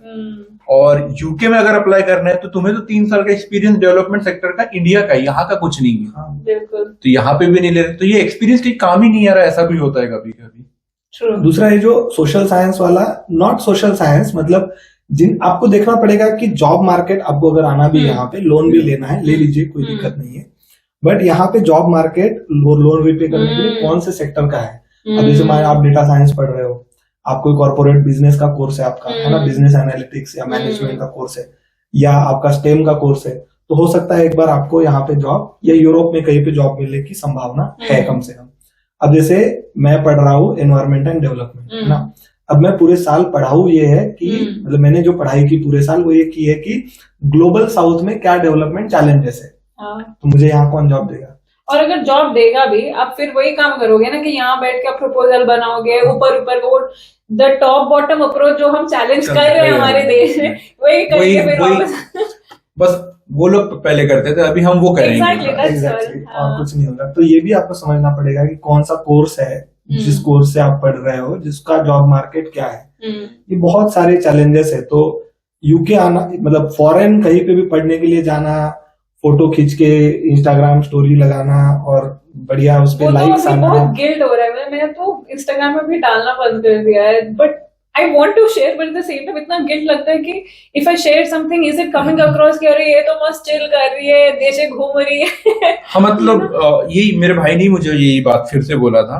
और यूके में अगर अप्लाई करना है तो तुम्हें तो 3 साल का एक्सपीरियंस डेवलपमेंट सेक्टर का इंडिया का, यहाँ का कुछ नहीं है, तो यहाँ पे भी नहीं ले रहे, तो ये एक्सपीरियंस ठीक काम ही नहीं आ रहा, ऐसा भी होता है कभी कभी। दूसरा है जो सोशल साइंस वाला, नॉट सोशल साइंस, मतलब आपको देखना पड़ेगा कि जॉब मार्केट, आपको अगर आना भी यहाँ पे, लोन भी लेना है ले लीजिए, कोई दिक्कत नहीं है, बट यहाँ पे जॉब मार्केट लोन रिपे करने के लिए कौन से सेक्टर का है। अब जैसे आप डेटा साइंस पढ़ रहे हो, आप कोई कॉर्पोरेट बिजनेस का कोर्स है आपका, है ना, बिजनेस एनालिटिक्स या मैनेजमेंट का कोर्स है, या आपका स्टेम का कोर्स है, तो हो सकता है एक बार आपको यहाँ पे जॉब या यूरोप में कहीं पे जॉब मिलने की संभावना है कम से कम। अब जैसे मैं पढ़ रहा हूँ एनवायरमेंट एंड डेवलपमेंट, है ना, अब मैं पूरे साल पढ़ाऊ ये है कि मतलब मैंने जो पढ़ाई की पूरे साल वो ये की है कि ग्लोबल साउथ में क्या डेवलपमेंट चैलेंजेस है, तो मुझे यहाँ कौन जॉब देगा। और अगर जॉब देगा भी, आप फिर वही काम करोगे ना कि यहाँ बैठ के आप प्रपोजल बनाओगे, ऊपर वो द टॉप बॉटम अप्रोच जो हम चैलेंज कर रहे हैं हमारे देश में, वही करके फिर वापस बस वो लोग पहले करते थे, अभी हम वो करेंगे। Exactly. और कुछ नहीं होगा। तो ये भी आपको समझना पड़ेगा कि कौन सा कोर्स है, जिस कोर्स से आप पढ़ रहे हो, जिसका जॉब मार्केट क्या है। ये बहुत सारे चैलेंजेस है। तो यूके आना, मतलब फॉरेन कहीं पे भी पढ़ने के लिए जाना, फोटो खींच के इंस्टाग्राम स्टोरी लगाना और बढ़िया उस पे लाइक्स आना, बहुत गिल्ट हो रहा है। मैं तो इंस्टाग्राम में भी डालना बंद कर दिया है, but I want to share, but at the same time इतना गिल्ट लगता है कि if I share something, is it coming across कि अरे ये तो मस्त चिल कर रही है, देशे घूम रही है. हाँ मतलब यही मेरे भाई ने मुझे यही बात फिर से बोला था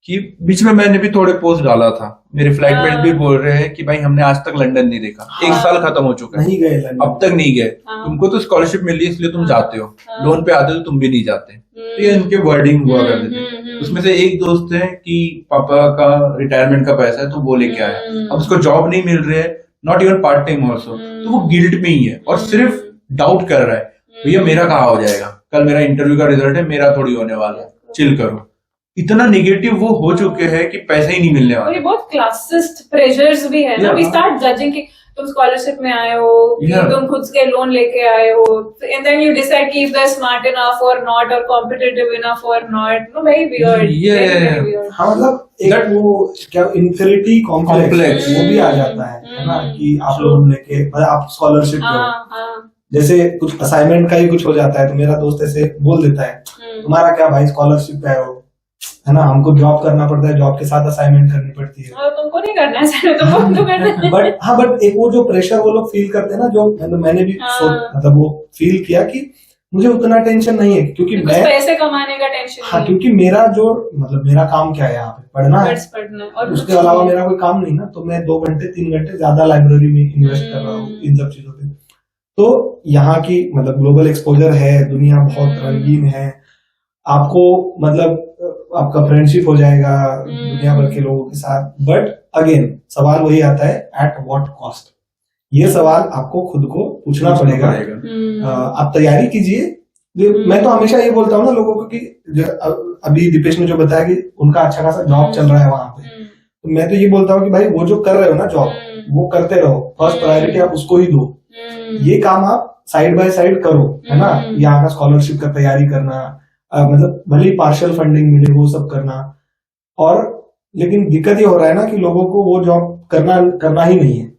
कि बीच में मैंने भी थोड़े पोस्ट डाला था, मेरे फ्लाइटमेट भी बोल रहे हैं कि भाई हमने आज तक लंदन नहीं देखा, 1 साल खत्म हो चुका है, नहीं गए लंदन, अब तक नहीं गए, हाँ. तुमको तो स्कॉलरशिप मिल रही है इसलिए तुम जाते हो, हाँ. लोन पे आते हो तो तुम भी नहीं जाते. तो ये इनके वर्डिंग हुआ करते थे. उसमें से एक दोस्त है कि पापा का रिटायरमेंट का पैसा है तो वो लेके आया, अब उसको जॉब नहीं मिल रही है, not even part time also, तो वो गिल्ट में ही है और सिर्फ डाउट कर रहा है भैया मेरा कहाँ हो जाएगा, कल मेरा इंटरव्यू का रिजल्ट है, मेरा थोड़ी होने वाला है, चिल करो. इतना नेगेटिव वो हो चुके हैं कि पैसा ही नहीं मिलने और वाला. ये बहुत क्लासिस्ट प्रेशर्स भी है ना. Yeah. वी स्टार्ट जजिंग कि तुम स्कॉलरशिप में आए हो, कि Yeah. तुम खुद के लोन लेके आए हो, एंड देन यू डिसाइड कि if they are smart enough और नॉट, और कॉम्पिटिटिव इनफ और not. No, very weird. Yeah. हाँ मतलब एक वो क्या इंफिनिटी कॉम्प्लेक्स वो भी आ जाता है ना, कि आप लोन लेके मतलब आप स्कॉलरशिप लो, हाँ. जैसे कुछ असाइनमेंट का ही कुछ हो जाता है तो मेरा दोस्त ऐसे बोल देता है तुम्हारा क्या भाई स्कॉलरशिप पे आए हो, है ना, हमको जॉब करना पड़ता है, जॉब के साथ असाइनमेंट करनी पड़ती है. तुमको नहीं करना है सर, तुमको तो करना है. बट एक वो जो प्रेशर वो लोग फील करते हैं ना, जो मैंने भी मतलब वो फील किया कि मुझे उतना टेंशन नहीं है क्योंकि कुछ मैं पैसे कमाने का टेंशन. हाँ, क्योंकि मेरा जो मतलब मेरा काम क्या है यहाँ पे पढ़ना है, पढ़ना और उसके अलावा मेरा कोई काम नहीं ना, तो मैं 2 घंटे 3 घंटे ज्यादा लाइब्रेरी में इन्वेस्ट कर रहा हूँ इन सब चीजों पे. तो यहाँ की मतलब ग्लोबल एक्सपोजर है, दुनिया बहुत रंगीन है, आपको मतलब आपका फ्रेंडशिप हो जाएगा दुनिया भर के लोगों के साथ. बट अगेन सवाल वही आता है एट व्हाट कॉस्ट. ये सवाल आपको खुद को पूछना पड़ेगा. आप तैयारी कीजिए. मैं तो हमेशा ये बोलता हूँ ना लोगों को कि अभी दीपेश ने जो बताया कि उनका अच्छा खासा जॉब चल रहा है वहां पे, तो मैं तो ये बोलता हूँ कि भाई वो जो कर रहे हो ना जॉब, वो करते रहो. फर्स्ट प्रायोरिटी आप उसको ही दो. ये काम आप साइड बाय साइड करो, है ना. यहाँ का स्कॉलरशिप का तैयारी करना, मतलब भले पार्शियल फंडिंग मिले वो सब करना. और लेकिन दिक्कत ये हो रहा है ना कि लोगों को वो जॉब करना ही नहीं है,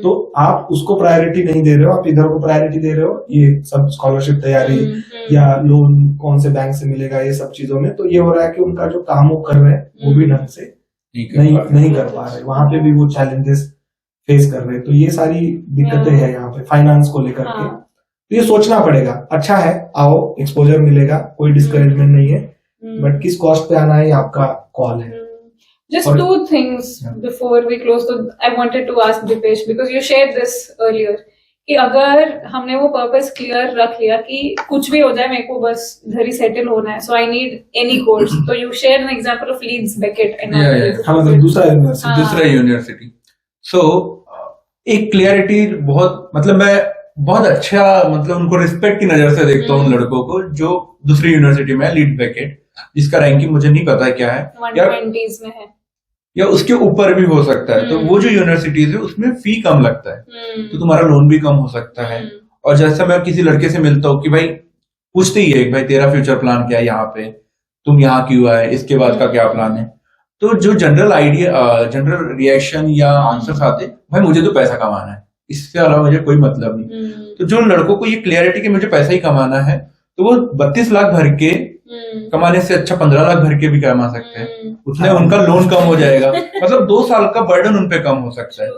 तो आप उसको प्रायोरिटी नहीं दे रहे हो, आप इधर को प्रायोरिटी दे रहे हो, ये सब स्कॉलरशिप तैयारी या लोन कौन से बैंक से मिलेगा, ये सब चीजों में. तो ये हो रहा है कि उनका जो काम वो कर रहे हैं वो भी ढंग से नहीं कर पा रहे, वहां पे भी वो चैलेंजेस फेस कर रहे हैं. तो ये सारी दिक्कतें हैं यहाँ पे फाइनेंस को लेकर के. तो ये सोचना पड़ेगा. अच्छा है, आओ, एक्सपोजर मिलेगा, कोई डिस्करेजमेंट नहीं है, बट किस कॉस्ट पे आना है आपका कॉल है. Just two things before we close. So I wanted to ask Dipesh, because you shared this earlier, कि अगर हमने वो पर्पस क्लियर रख लिया कि कुछ भी हो जाए मेरे को बस इधर ही सेटल होना है, so I need any course. So you shared an example of Leeds Beckett and दूसरा यूनिवर्सिटी. So एक क्लियरिटी बहुत मतलब मैं बहुत अच्छा मतलब उनको रिस्पेक्ट की नजर से देखता हूँ उन लड़कों को जो दूसरी यूनिवर्सिटी में है, लीड बेकेट, जिसका रैंकिंग मुझे नहीं पता क्या है, 120s में है या उसके ऊपर भी हो सकता है. तो वो जो यूनिवर्सिटीज है उसमें फी कम लगता है, तो तुम्हारा लोन भी कम हो सकता है. और जैसा मैं किसी लड़के से मिलता हूँ कि भाई पूछते ही है भाई तेरा फ्यूचर प्लान क्या है, यहाँ पे तुम यहाँ क्यों आए, इसके बाद का क्या प्लान है. तो जो जनरल रिएक्शन या आंसर्स आते, भाई मुझे तो पैसा कमाना है, इससे अलावा मुझे कोई मतलब नहीं. तो जो लड़कों को ये क्लियरिटी कि मुझे पैसा ही कमाना है, तो वो 32 लाख भर के कमाने से अच्छा 15 लाख भर के भी कमा सकते हैं. उसमें उनका लोन कम हो जाएगा, मतलब 2 साल का बर्डन उन पे कम हो सकता है.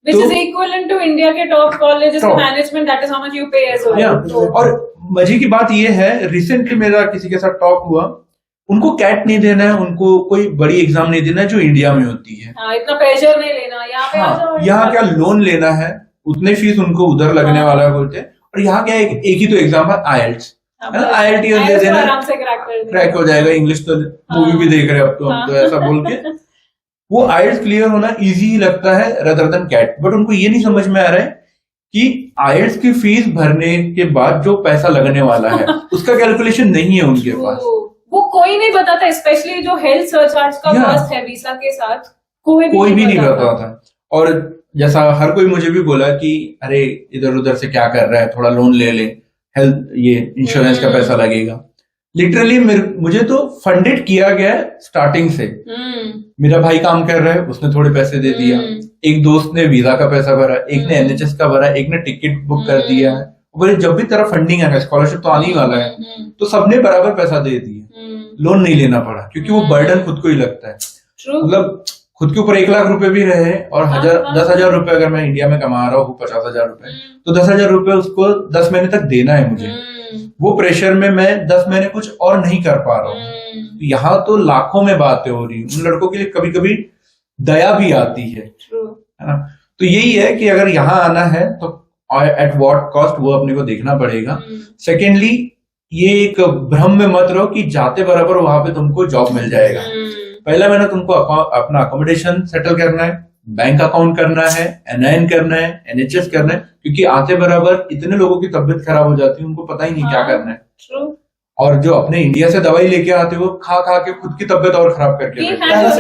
Which is equivalent to India के top colleges के management, that is how much you pay as well. और मजे की बात ये है, रिसेंटली मेरा किसी के साथ टॉक हुआ, उनको कैट नहीं देना है, उनको कोई बड़ी एग्जाम नहीं देना है जो इंडिया में होती है. इतना प्रेशर नहीं लेना यहाँ पे. यहाँ क्या लोन लेना है, उतने फीस उनको उधर लगने वाला है बोलते हैं. और यहाँ क्या एक ही तो एग्जाम है, आईएलटीएस. आईएलटीएस दे देना, आराम से क्रैक हो जाएगा. इंग्लिश तो मूवी भी देख रहे हैं अब तो हम, तो ऐसा बोल के वो आईएलटीएस क्लियर होना इजी ही लगता है रदर देन कैट. बट उनको ये नहीं समझ में आ रहा है कि आईएलटीएस की फीस भरने के बाद जो पैसा लगने वाला है उसका कैलकुलेशन नहीं है उनके पास. वो कोई नहीं बताता, स्पेशली जो हेल्थ सरचार्ज का कॉस्ट है वीसा के साथ, कोई भी नहीं बताता. और जैसा हर कोई मुझे भी बोला कि अरे इधर उधर से क्या कर रहा है, थोड़ा लोन ले ले, हेल्थ ये इंश्योरेंस का पैसा लगेगा. लिटरली मुझे तो फंडेड किया गया है स्टार्टिंग से. मेरा भाई काम कर रहा है, उसने थोड़े पैसे दे दिया, एक दोस्त ने वीजा का पैसा भरा, एक ने एनएचएस का भरा, एक ने टिकट बुक कर दिया है. बोले जब भी तेरा फंडिंग आएगा, स्कॉलरशिप तो आने ही वाला है, तो सबने बराबर पैसा दे दिया, लोन नहीं लेना पड़ा, क्योंकि वो बर्डन खुद को ही लगता है. मतलब खुद के ऊपर 1 लाख रुपए भी रहे और 10,000 रुपए अगर मैं इंडिया में कमा रहा हूँ 50,000 रुपए, तो 10,000 रुपए उसको 10 महीने तक देना है मुझे। वो प्रेशर में मैं 10 महीने कुछ और नहीं कर पा रहा हूँ। यहाँ तो लाखों में बातें हो रही, उन लड़कों के लिए कभी कभी दया भी आती है ना। तो यही है कि अगर यहाँ आना है तो एट व्हाट कॉस्ट वो अपने को देखना पड़ेगा। सेकेंडली, ये एक भ्रम में मत रहो कि जाते बराबर वहां पे तुमको जॉब मिल जाएगा। पहला महीना तुमको अपना अकोमोडेशन सेटल करना है, बैंक अकाउंट करना है, NIN करना है, NHS करना है, क्योंकि आते बराबर इतने लोगों की तबीयत खराब हो जाती है, उनको पता ही नहीं क्या करना है। और जो अपने इंडिया से दवाई लेके आते हो खा खा के खुद की तबीयत और खराब करके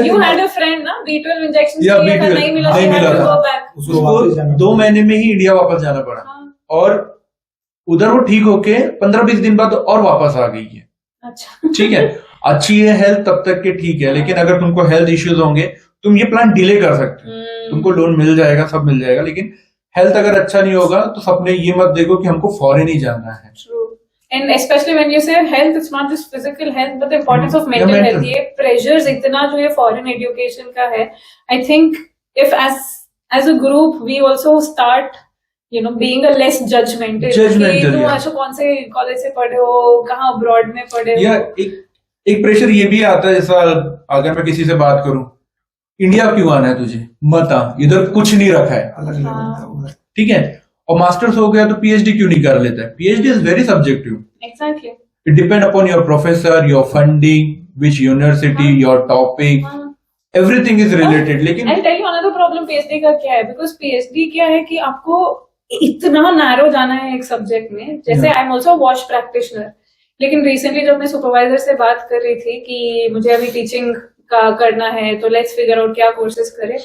You had a friend ना, B12 इंजेक्शन नहीं मिला था, उसको 2 महीने में ही इंडिया वापस जाना पड़ा। और उधर वो ठीक होके 15-20 दिन बाद और वापस आ गई है। अच्छा, ठीक है, अच्छी है हेल्थ तब तक के ठीक है, लेकिन अगर तुमको हेल्थ इश्यूज होंगे तुम ये प्लान डिले कर सकते हो। तुमको लोन मिल जाएगा, सब मिल जाएगा, लेकिन हेल्थ अगर अच्छा नहीं होगा तो सपने ये मत देखो कि हमको फॉरेन ही जाना है। And especially when you say health, it's not just physical health, but the importance of mental health. ये pressures इतना जो ये foreign education का है, I think if as a group we also start, you know, being a less judgmental. कि तुम ऐसा कौन से कॉलेज से पढ़े हो, कहाँ abroad में पढ़े हो। या एक प्रेशर ये भी आता है, जैसा अगर मैं किसी से बात करूं, इंडिया क्यों आना है तुझे, मत आ, इधर कुछ नहीं रखा है, ठीक है। और मास्टर्स हो गया तो PhD क्यों नहीं कर लेता है? PhD is very subjective. Exactly. It depend upon your professor, your funding, which university, your topic, everything is related. लेकिन I'll tell you another problem PhD का क्या है, because PhD क्या है कि आपको इतना नैरो जाना है एक सब्जेक्ट में। जैसे I am also watch practitioner, लेकिन रिसेंटली जब मैं सुपरवाइजर से बात कर रही थी कि मुझे अभी टीचिंग का करना है तो लेट्स फिगर आउट क्या कोर्सेज करे।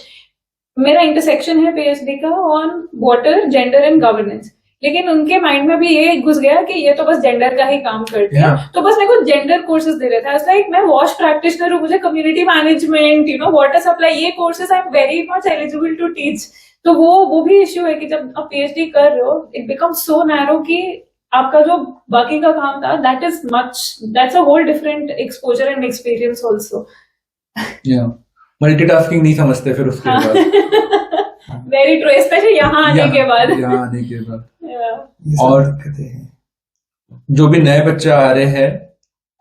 मेरा इंटरसेक्शन है PhD का on water, gender and governance, लेकिन उनके माइंड में भी ये घुस गया कि ये तो बस जेंडर का ही काम करते हैं, तो बस मेरे को जेंडर कोर्सेज दे रहे थे। लाइक मैं वॉश प्रैक्टिशनर हूँ, मुझे community management, you know, water supply, ये courses I am very much eligible to teach. तो वो भी इश्यू है कि जब आप PhD कर रहे हो इट बिकम्स सो नैरो कि आपका जो बाकी का काम था that's a whole different exposure and experience also. Multitasking नहीं समझते फिर उसके बाद। वेरी ट्रू, स्पेशली यहाँ आने के बाद। और जो भी नए बच्चे आ रहे हैं,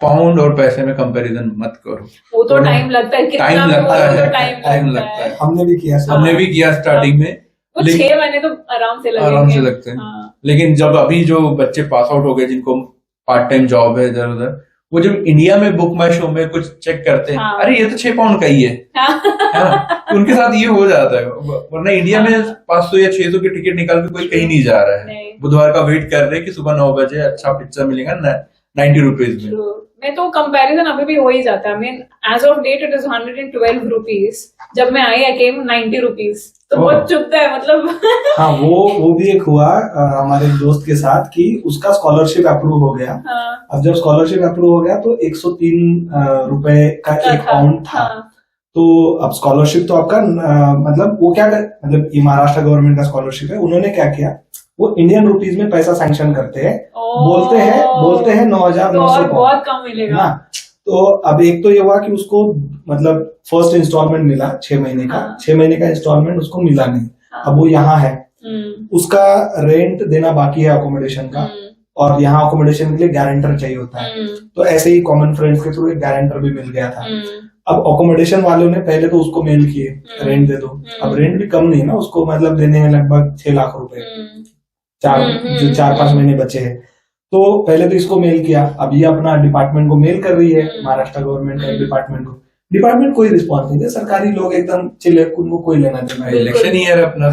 पाउंड और पैसे में कंपैरिजन मत करो। वो तो टाइम लगता है, टाइम लगता है। हमने भी किया स्टार्टिंग में, 6 महीने तो आराम से लगते हैं। लेकिन जब अभी जो बच्चे पास आउट हो गए जिनको पार्ट टाइम जॉब है इधर उधर, वो जब इंडिया में बुक माई शो में कुछ चेक करते हैं, अरे ये तो 6 पाउंड का ही है, तो उनके साथ ये हो जाता है। वरना इंडिया में 500 या 600 की टिकट निकाल के कोई कहीं नहीं जा रहा है। बुधवार का वेट कर रहे हैं कि सुबह 9 बजे अच्छा पिक्चर मिलेगा 90 रुपीज में। तो कंपैरिजन अभी भी हो ही जाता है। I mean, as of date it is 112 rupees. जब मैं आई came 90 rupees. तो बहुत चुभता है, मतलब। हाँ, वो भी एक हुआ हमारे दोस्त के साथ कि उसका स्कॉलरशिप अप्रूव हो गया। अब जब स्कॉलरशिप अप्रूव हो गया तो 103 रुपए का 1 पाउंड था। तो अब स्कॉलरशिप तो आपका मतलब वो क्या मतलब ये महाराष्ट्र गवर्नमेंट का स्कॉलरशिप है, उन्होंने क्या किया, वो इंडियन रुपीज में पैसा सैंक्शन करते हैं, बोलते हैं 9,900 बहुत कम मिलेगा। तो अब एक तो ये हुआ कि उसको मतलब फर्स्ट इंस्टॉलमेंट मिला 6 महीने का, 6 महीने का इंस्टॉलमेंट उसको मिला नहीं। अब वो यहाँ है, उसका रेंट देना बाकी है अकोमोडेशन का, और यहाँ अकोमोडेशन के लिए गारंटर चाहिए होता है। तो ऐसे ही कॉमन फ्रेंड्स के थ्रू एक गारंटर भी मिल गया था। अब अकोमोडेशन वालों ने पहले तो उसको मेल किए रेंट दे दो। अब रेंट भी कम नहीं ना, उसको मतलब देने में लगभग 6 लाख रुपए, 4-5 महीने बचे हैं। तो पहले तो इसको मेल किया, अब ये अपना डिपार्टमेंट को मेल कर रही है, महाराष्ट्र गवर्नमेंट का डिपार्टमेंट कोई रिस्पॉन्स नहीं दे, सरकारी लोग एकदम चिल्ले, उनको कोई लेना देना। इलेक्शन ईयर अपना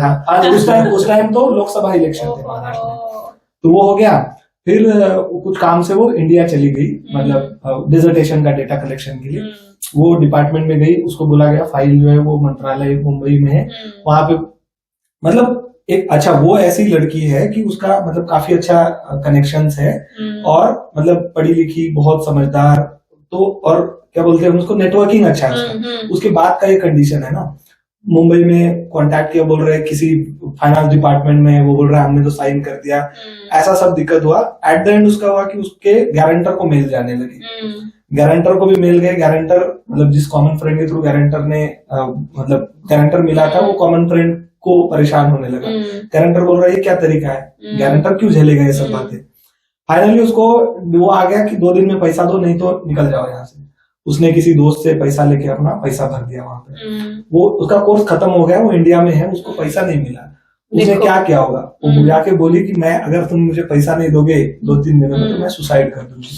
उस टाइम तो लोकसभा इलेक्शन थे महाराष्ट्र में, तो वो हो गया। फिर कुछ काम से वो इंडिया चली गई, मतलब डिसर्टेशन का डेटा कलेक्शन के लिए वो डिपार्टमेंट में गई। उसको बोला गया फाइल जो है वो मंत्रालय मुंबई में है, वहां पे मतलब एक अच्छा वो ऐसी लड़की है कि उसका मतलब काफी अच्छा कनेक्शंस है, और मतलब पढ़ी लिखी, बहुत समझदार, तो और क्या बोलते हैं उसको, नेटवर्किंग अच्छा है उसके बाद का ये कंडीशन है ना, मुंबई में कांटेक्ट किया, बोल रहे हैं किसी फाइनेंस डिपार्टमेंट में, वो बोल रहा है हमने तो साइन कर दिया, ऐसा सब दिक्कत हुआ। एट द एंड उसका हुआ कि उसके गारंटर को मेल जाने लगी, गारंटर को भी मिल गए। गारंटर मतलब जिस कॉमन फ्रेंड के थ्रू गारंटर ने मतलब गारंटर मिला था, वो कॉमन फ्रेंड को परेशान होने लगा। गारंटर बोल रहा है ये क्या तरीका है, गारंटर क्यों झेलेगा ये सब बातें। फाइनली उसको वो आ गया कि 2 दिन में पैसा दो, नहीं तो निकल जाओ यहाँ से। उसने किसी दोस्त से पैसा लेके अपना पैसा भर दिया वहां पे। वो उसका कोर्स खत्म हो गया, वो इंडिया में है, उसको पैसा नहीं मिला। उसने क्या किया होगा, वो जाके बोली कि मैं अगर तुम मुझे पैसा नहीं दोगे 2-3 दिनों में तो मैं सुसाइड कर दूंगी,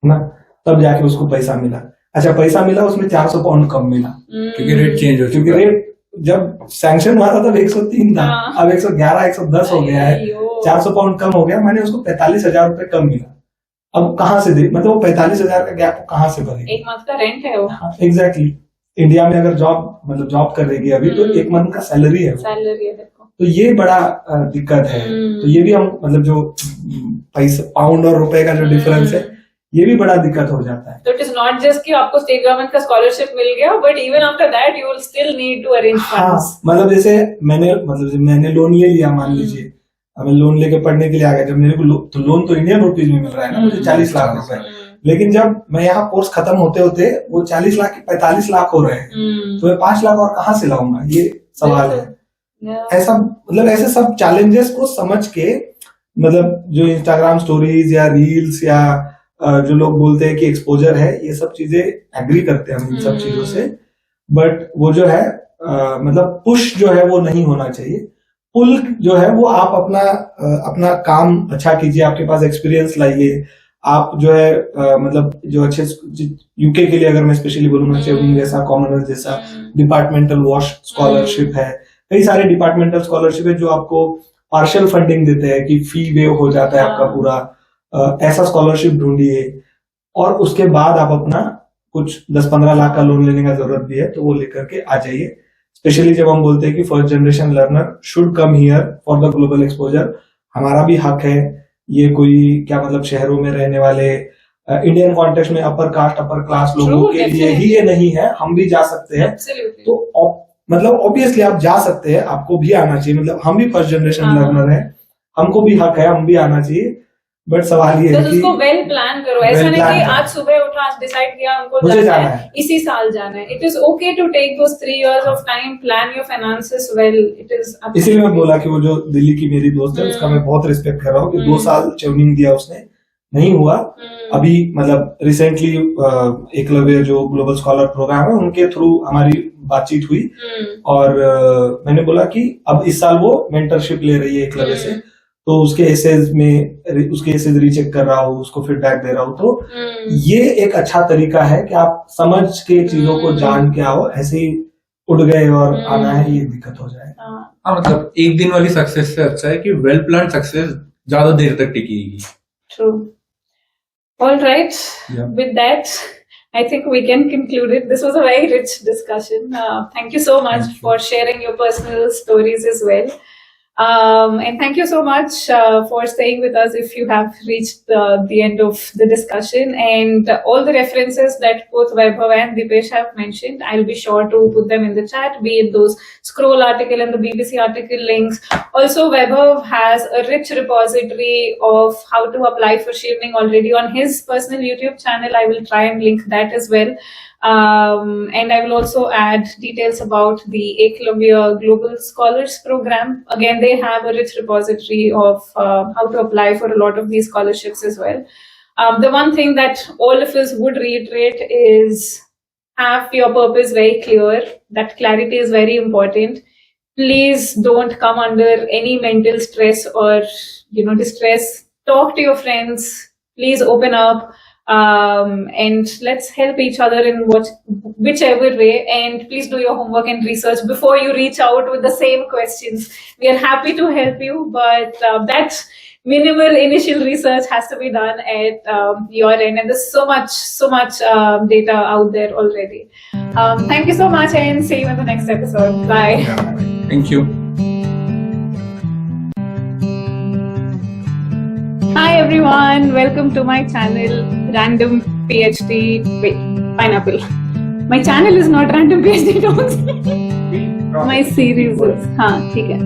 है ना। तब जाके उसको पैसा मिला। अच्छा पैसा मिला, उसमें 400 पाउंड कम मिला क्योंकि रेट चेंज हो चुका क्योंकि रेट जब सैंक्शन हुआ था तब 103 था, अब 111 110 हो गया है, 400 पाउंड कम हो गया। मैंने उसको 45,000 रुपए कम मिला। अब कहाँ से दे, मतलब वो 45,000 का गैप कहाँ से भरेगी? 1 मंथ का रेंट है वो। एग्जैक्टली। इंडिया में अगर जॉब कर रही है अभी तो 1 मंथ का सैलरी है। तो ये बड़ा दिक्कत है। तो ये भी हम मतलब जो पैसे पाउंड और रुपए का जो डिफरेंस है, ये भी बड़ा दिक्कत हो जाता है। तो इट इज नॉट जस्ट कि आपको स्टेट गवर्नमेंट का स्कॉलरशिप मिल गया, but even after that you will still need to arrange funds. मतलब जैसे मैंने लोन ले लिया, मान लीजिए मैं लोन लेके पढ़ने के लिए आ गया। जब मेरे को तो लोन तो इंडियन रुपीज में मिल रहा है ना, मुझे 40 लाख रुपए। लेकिन जब मैं यहाँ कोर्स खत्म होते होते वो 40 लाख के 45 लाख हो रहे हैं, तो मैं 5 लाख और कहाँ से लाऊंगा, ये सवाल है। ऐसा मतलब ऐसे सब चैलेंजेस को समझ के, मतलब जो इंस्टाग्राम स्टोरीज या रील्स या जो लोग बोलते हैं कि एक्सपोजर है, ये सब चीजें एग्री करते हैं हम इन सब चीजों से। बट वो जो है मतलब पुश जो है वो नहीं होना चाहिए। पुल जो है वो आप अपना काम अच्छा कीजिए, आपके पास एक्सपीरियंस लाइए। आप जो है मतलब जो अच्छे यूके के लिए अगर मैं स्पेशली बोलूंगा, चेवनिंग जैसा, कॉमनवेल्थ जैसा डिपार्टमेंटल वॉश स्कॉलरशिप है, कई सारे डिपार्टमेंटल स्कॉलरशिप है जो आपको पार्शियल फंडिंग देते हैं कि फी वेव हो जाता है आपका पूरा। ऐसा स्कॉलरशिप ढूंढिए और उसके बाद आप अपना कुछ 10-15 लाख का लोन लेने का जरूरत भी है तो वो लेकर के आ जाइए। स्पेशली जब हम बोलते हैं कि first generation learner should come here for the global exposure, हमारा भी हक है। ये कोई क्या मतलब शहरों में रहने वाले इंडियन कॉन्टेक्स्ट में अपर कास्ट अपर क्लास लोगों के लिए ही ये नहीं है, हम भी जा सकते हैं। तो मतलब ऑब्वियसली आप जा सकते हैं, आपको भी आना चाहिए। मतलब हम भी फर्स्ट जनरेशन लर्नर हैं, हमको भी हक है, हम भी आना चाहिए। बट सवाल ये है कि उसको वेल प्लान करो। ऐसा नहीं कि आज सुबह उठा, आज डिसाइड किया हमको जाना है, इसी साल जाना है। It is okay to take those 3 years of time, plan your finances well. It is इसीलिए मैं बोला कि वो जो दिल्ली की मेरी दोस्त है उसका मैं बहुत रिस्पेक्ट कर रहा हूँ कि 2 साल चेवनिंग दिया उसने, नहीं हुआ। अभी मतलब रिसेंटली एकलव्य जो ग्लोबल स्कॉलर प्रोग्राम है उनके थ्रू हमारी बातचीत हुई और मैंने बोला कि अब इस साल वो मेंटरशिप ले रही है एकलव्य से, तो उसके एसेज रीचेक कर रहा हूँ, उसको फीडबैक दे रहा हूँ। तो ये एक अच्छा तरीका है कि आप समझ के चीजों को जान के आओ, ऐसे ही उड़ गए और आना है ये दिक्कत हो जाए। हाँ मतलब एक दिन वाली सक्सेस से अच्छा है कि वेल प्लान सक्सेस ज्यादा देर तक टिकेगी। True. All right. Yeah. With that, I think we can conclude it. This was a very rich discussion. Thank you so much for sharing your personal stories as well. And thank you so much for staying with us if you have reached the end of the discussion. And all the references that both Vaibhav and Dipesh have mentioned, I'll be sure to put them in the chat, be it those scroll article and the BBC article links. Also, Vaibhav has a rich repository of how to apply for shielding already on his personal YouTube channel. I will try and link that as well. And I will also add details about the Eklavya Global Scholars Program. Again, they have a rich repository of how to apply for a lot of these scholarships as well. The one thing that all of us would reiterate is have your purpose very clear. That clarity is very important. Please don't come under any mental stress or distress. Talk to your friends. Please open up. And let's help each other in whichever way, and please do your homework and research before you reach out with the same questions. We are happy to help you, but that minimal initial research has to be done at your end, and there's so much data out there already. Thank you so much, and see you in the next episode. Bye. Thank you. Hi everyone, welcome to my channel Random PhD. Wait, pineapple. My channel is not Random PhD. Don't say. My series is. हाँ ठीक है.